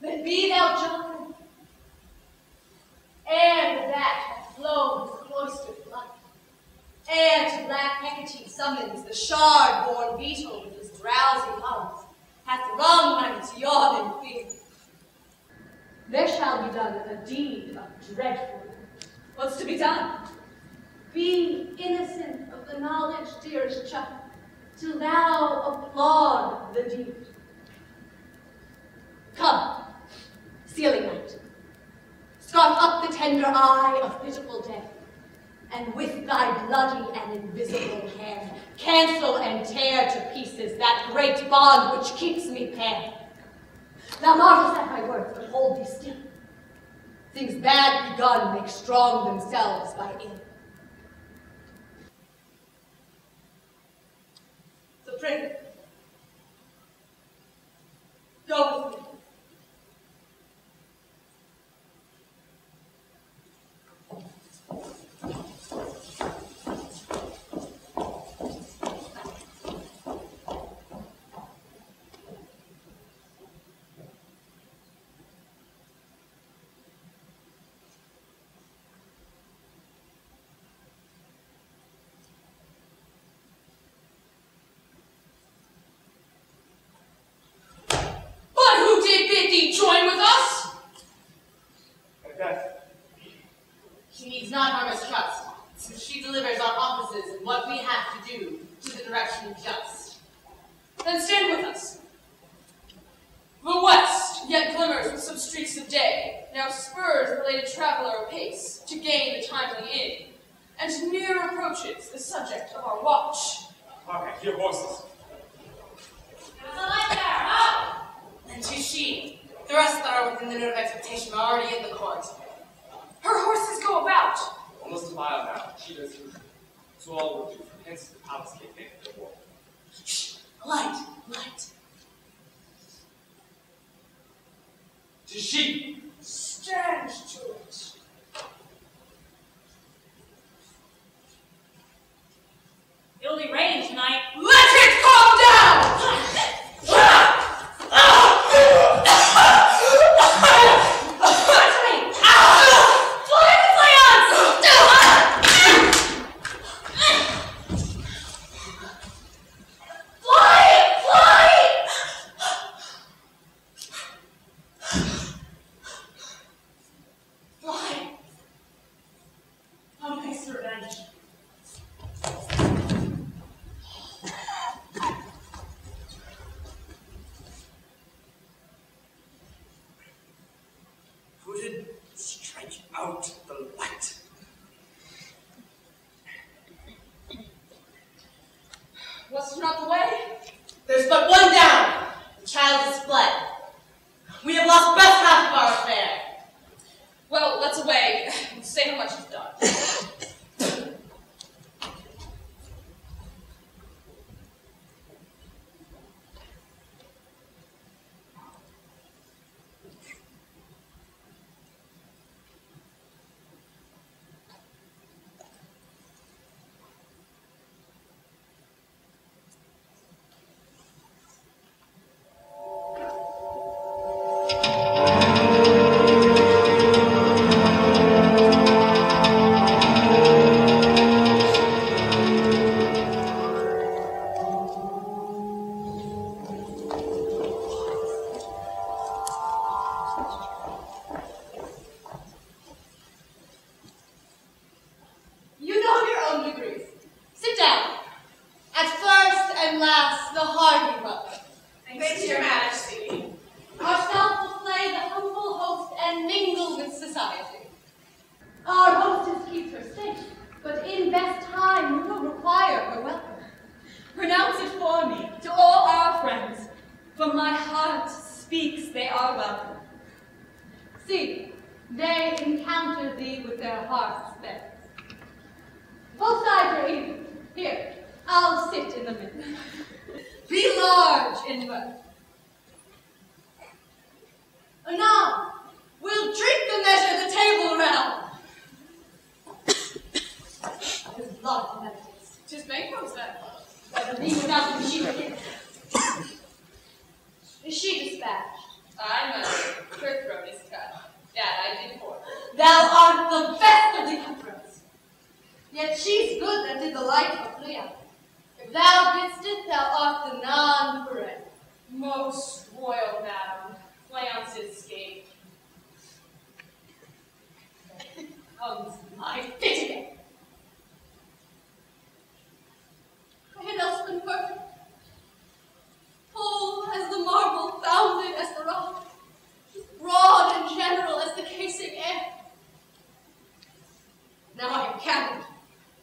Then be thou John, ere that hath flown with cloistered blood, ere to black Hecate summons the shard-born beetle with his drowsy hums, hath wrung my yawning fear. There shall be done a deed of dreadful. What's to be done? Be innocent of the knowledge, dearest child, till thou applaud the deed. Come, sealing night, scarf up the tender eye of pitiful death, and with thy bloody and invisible hand, cancel and tear to pieces that great bond which keeps me pale. Thou marvelest at my words, but hold thee still. Things bad begun make strong themselves by ill. So pray, go with me. Join with us? Macbeth. She needs not our mistrust, since she delivers our offices and what we have to do to the direction just. Then stand with us. The west yet glimmers with some streaks of day, now spurs the belated traveler apace to gain the timely inn, and near approaches the subject of our watch. Okay, hear voices. There's a light there, huh? And 'tis she. The rest that are within the note of expectation are already in the court. Her horses go about. Almost a mile now. She does usual. So all will do from hence to the palace gate make their walk. Shh! Light! Light! 'Tis she! Stand to it. It'll be raining tonight. Let it calm down! Stretch out the light. What's not the way? There's but one down. The child is fled. We have lost best half of our affair. Well, let's away and say how much is done. but in best time you will require her welcome. Pronounce it for me, to all our friends. From my heart speaks they are welcome. See, they encounter thee with their hearts bent. Both sides are even. Here, I'll sit in the middle. Be large in wealth. Anon, we'll drink the measure the table round. His blood meditates. 'Tis Banquo's then. Whether thee without me she forgets. Is she dispatched? I must. Her throat is cut. That I did for. Thou art the best of the emperors. Yet she's good that did the like of Leah. If thou didst it, thou art the non-foreign. Most royal madam, flaunces escape. Comes my fit again. I had else been perfect. Whole as the marble, founded as the rock, broad and general as the casing air. Now I am cabined,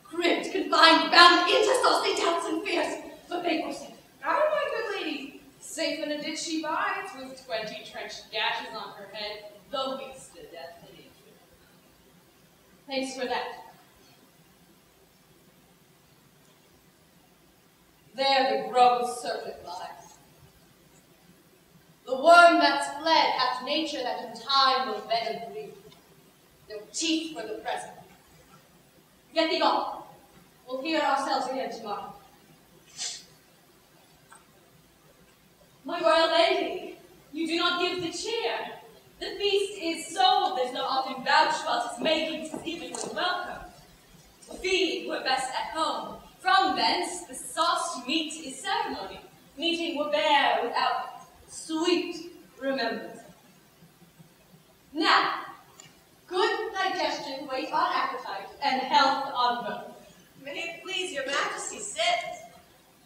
cribbed, confined, bound into saucy doubts and fears, but they were safe. Aye, my good lady. Safe in a ditch she bides, with 20 trenched gashes on her head, the least a death in nature. Thanks for that. There the grown serpent lies. The worm that's fled hath nature that in time will venom breed. No teeth for the present. Get thee gone. We'll hear ourselves again tomorrow. My royal lady, you do not give the cheer. The feast is sold, there's no often vouch while 'tis making, 'tis given with welcome. To feed were best at home. From thence the sauced meat is ceremony. Meeting were bare without sweet remembrance. Now, good digestion wait on appetite, and health on both. May it please your majesty, sit.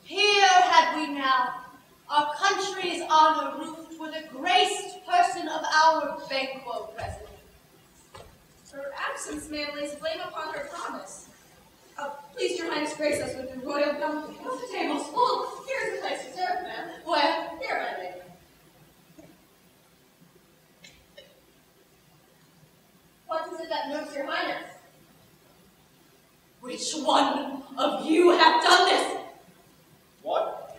Here had we now our country's honor roofed with a graced person of our Banquo present. Her absence may have laid blame upon her promise. Please, your highness, grace us with the royal bounty. Oh, the table's full. Here's the place to serve, ma'am. Where? Here, my lady. What is it that moves your highness? Which one of you have done this? What?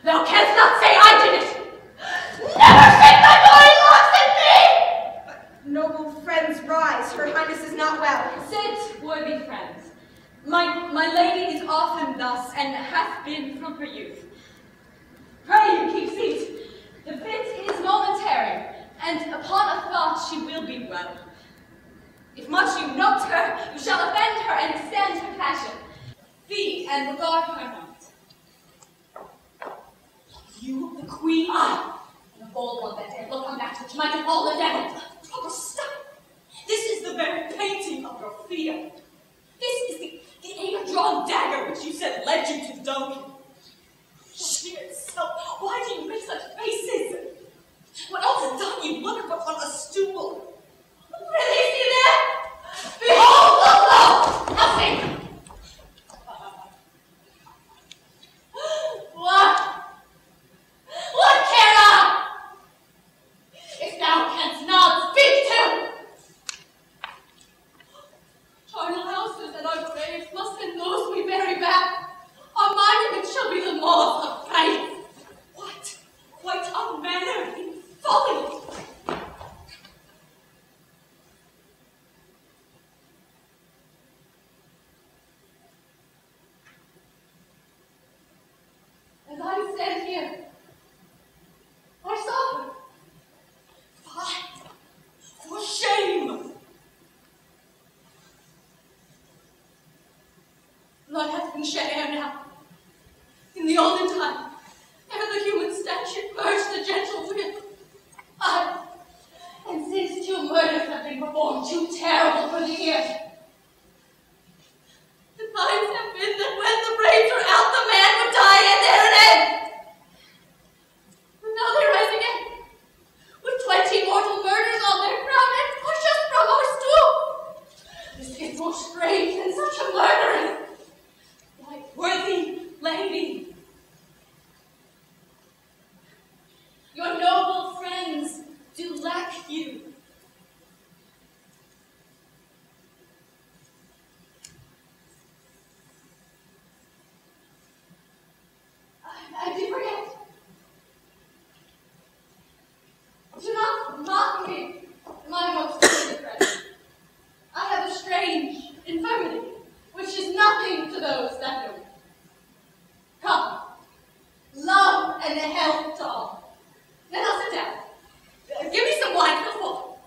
Thou canst not say I did it! Never shake thy glory locks at me! Noble friends, rise. Her highness is not well. Sit, worthy friends. My lady is often thus, and hath been from her youth. Pray you keep seat. The fit is momentary, and upon a thought she will be well. If much you note her, you shall offend her and extend her passion. Feed and regard her not. You, the queen, and the bold one that dare look on that which might have all the devil. Proper stuff. This is the very painting of your fear. This is the air-drawn dagger which you said led you to the donkey. Sheer itself, why do you make such faces? What else has done you look upon a stool? Release you there! Behold, look, lo! Nothing! What care I? If thou canst not speak to! Charnel houses and our graves must and those we bury back. Our monument shall be the moth of faith. What? Quite unmannered in folly. As I stand here, I saw her. Fie! For shame! Blood hath been shed ere now. In the olden time, ere the human statute merged the gentle with. Aye, and since 2 murders have been performed, too terrible for the ear. The times have been that when the brains were out, the man would die and there an end. But now they rise again, with 20 mortal murders on their crown and push us from our stool. The like you. I did forget. Do not mock me, my most dear friend. I have a strange infirmity, which is nothing to those that know me. Come, love and health to all. Then I'll sit down. Give me some wine for the full.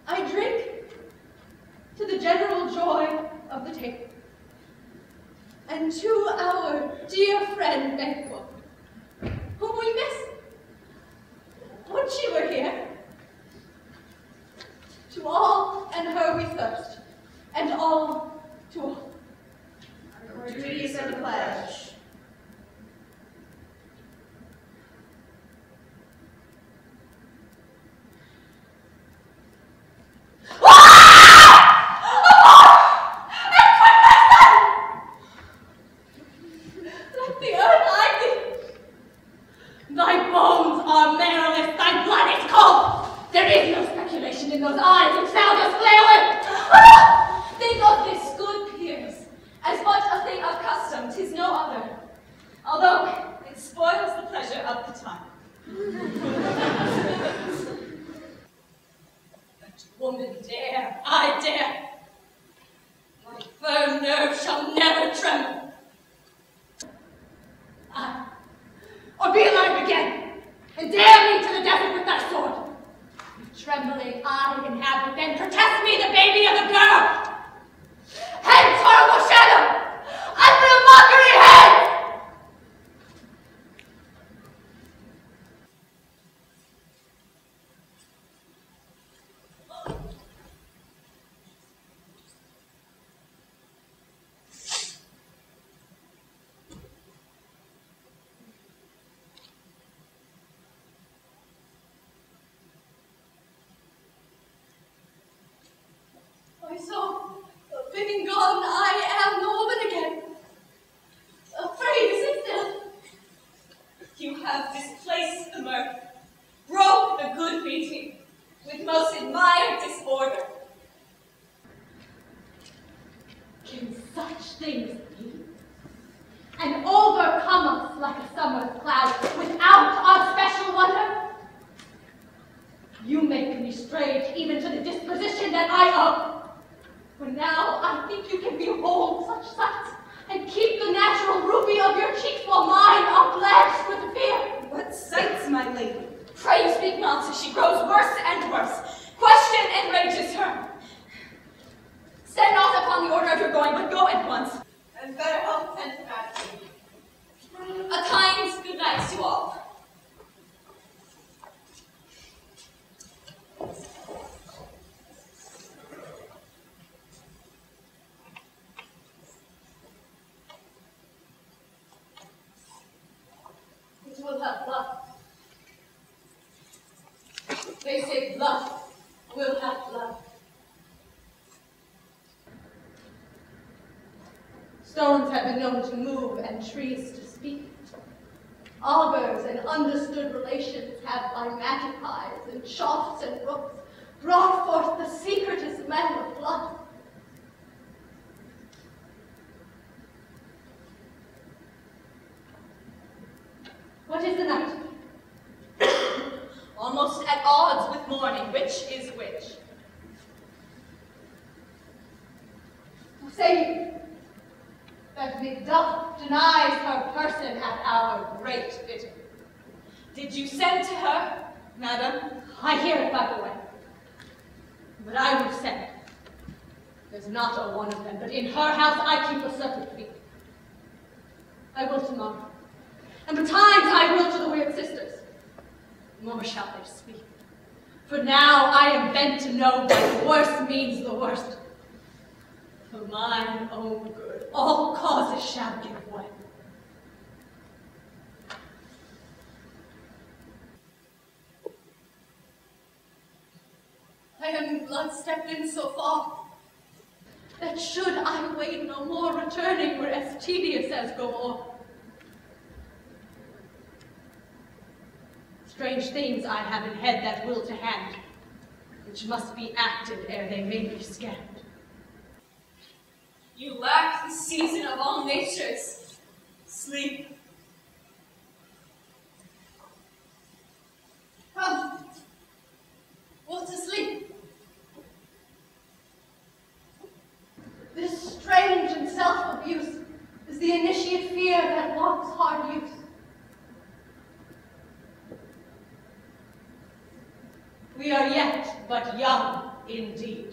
I drink to the general joy of the table, and to our dear friend Banquo, whom we miss. Would she were here. To all and her we thirst, and all to all. Our duties and pledge. Let the earth hide thee. Thy bones are marrowless, thy blood is cold. There is no speculation in those eyes which thou dost glare with. Think of this, good peers, as but a thing of custom, 'tis no other, although it spoils the pleasure of the time. But woman dare, I dare. My firm nerve shall never tremble. Or be alive again, and dare me to the desert with thy sword. With trembling I inhabit, then protest me the baby of a girl. Hence, horrible shadow! Under a mockery head! My soul, being gone, I am no woman again. Afraid to sit still. You have displaced the mirth, broke the good meeting, with most admired disorder. Can such things be? And overcome us like a summer's cloud without our special wonder? You make me strange even to the disposition that I owe. For now I think you can behold such sights and keep the natural ruby of your cheeks while mine are blanched with fear. What sights, my lady? Pray you speak nonsense. She grows worse and worse. Question enrages her. Send not upon the order of your going, but go at once. And better health and capacity. A kind good night to all. It will have blood. They say blood will have blood. Stones have been known to move and trees to speak. Augurs and understood relations have by magic eyes and shafts and brooks brought forth the secretest smell of blood. What is the night? Almost at odds with morning. Which is which? Say you that Macbeth denies her person at our great bidding. Did you send to her, madam? I hear it by the way. But I will send. There's not a one of them, but in her house I keep a certain fee. I will tomorrow. And betimes I will to the weird sisters. More shall they speak. For now I am bent to know that worse means the worst. For mine own good, all causes shall give way. I am blood stepped in so far that should I wait no more, returning were as tedious as go on. Strange things I have in head that will to hand, which must be acted ere they may be scanned. You lack the season of all natures. Sleep. Come. What to sleep? This strange and self-abuse is the initiate fear that wants hard use. We are yet but young indeed.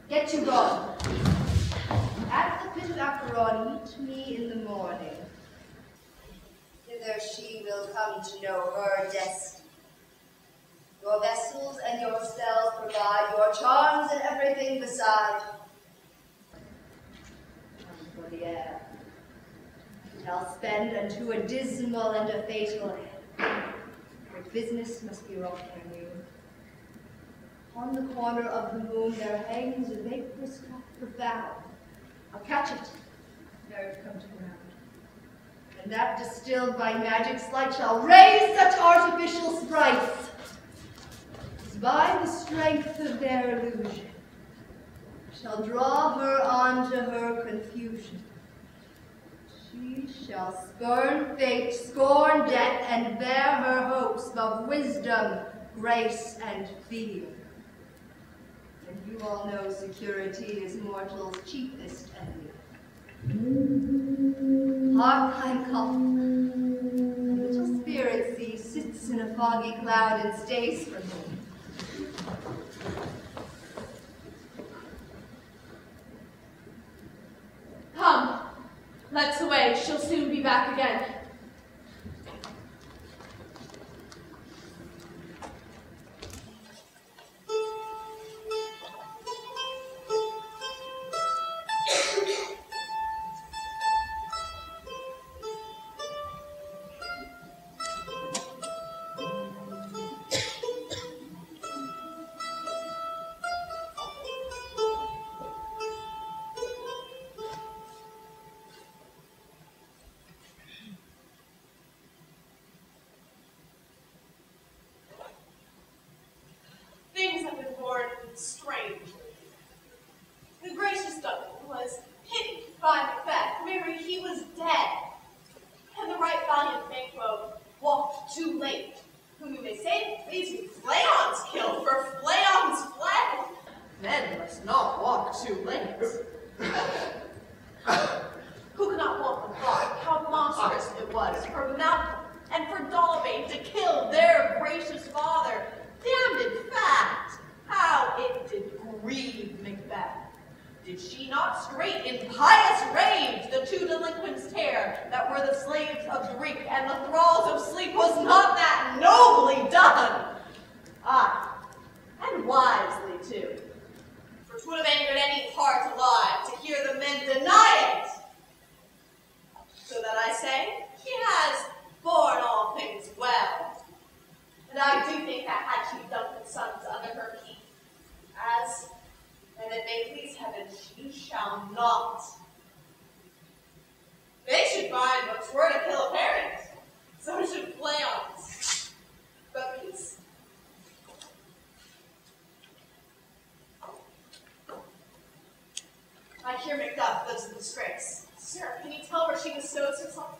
Get you gone. At the pit of Acheron, meet me in the morning. Thither she will come to know her destiny. Your vessels and yourselves provide your charms and everything beside. Come for the air. I'll spend unto a dismal and a fatal end. Your business must be wrought on you. On the corner of the moon there hangs a vaporous cup profound. I'll catch it, ere it come to ground. And that distilled by magic's light shall raise such artificial sprites, as by the strength of their illusion shall draw her on to her confusion. She shall spurn fate, scorn death, and bear her hopes of wisdom, grace, and fear. And you all know security is mortal's chiefest enemy. Hark, I'm come. The little spirit sea sits in a foggy cloud and stays for me. Come, let's away. She'll soon be back again. Strangely. The gracious Stockings was hidden by Macbeth. Mary, he was dead. And the right valiant Banquo walked too late, whom you may say these be Flayon's killed for Flayon's flag. Men must not walk too late. Who could not walk the thought how monstrous it was for Malcolm and for Dollabane to kill their gracious father? Damned in fact, how it did grieve Macbeth. Did she not straight in pious rage the two delinquents tear that were the slaves of drink and the thralls of sleep? Was not that nobly done? Aye, and wisely too. For 'twould have angered any heart alive to hear the men deny it a disgrace. Sir, can you tell where she bestows herself?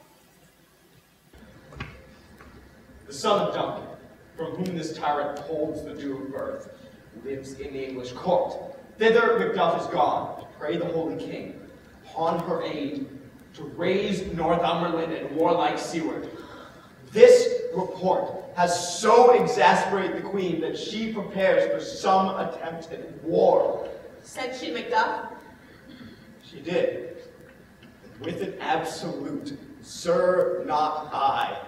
The son of Duncan, from whom this tyrant holds the due of birth, lives in the English court. Thither Macduff is gone, to pray the holy king, upon her aid, to raise Northumberland and warlike seaward. This report has so exasperated the queen that she prepares for some attempt at war. Said she Macduff? She did. With an absolute, "Sir, not I,"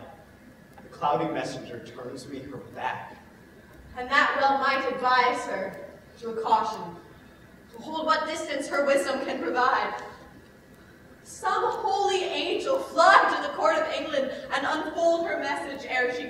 the cloudy messenger turns me her back. And that well might advise her to a caution, to hold what distance her wisdom can provide. Some holy angel fly to the court of England and unfold her message ere she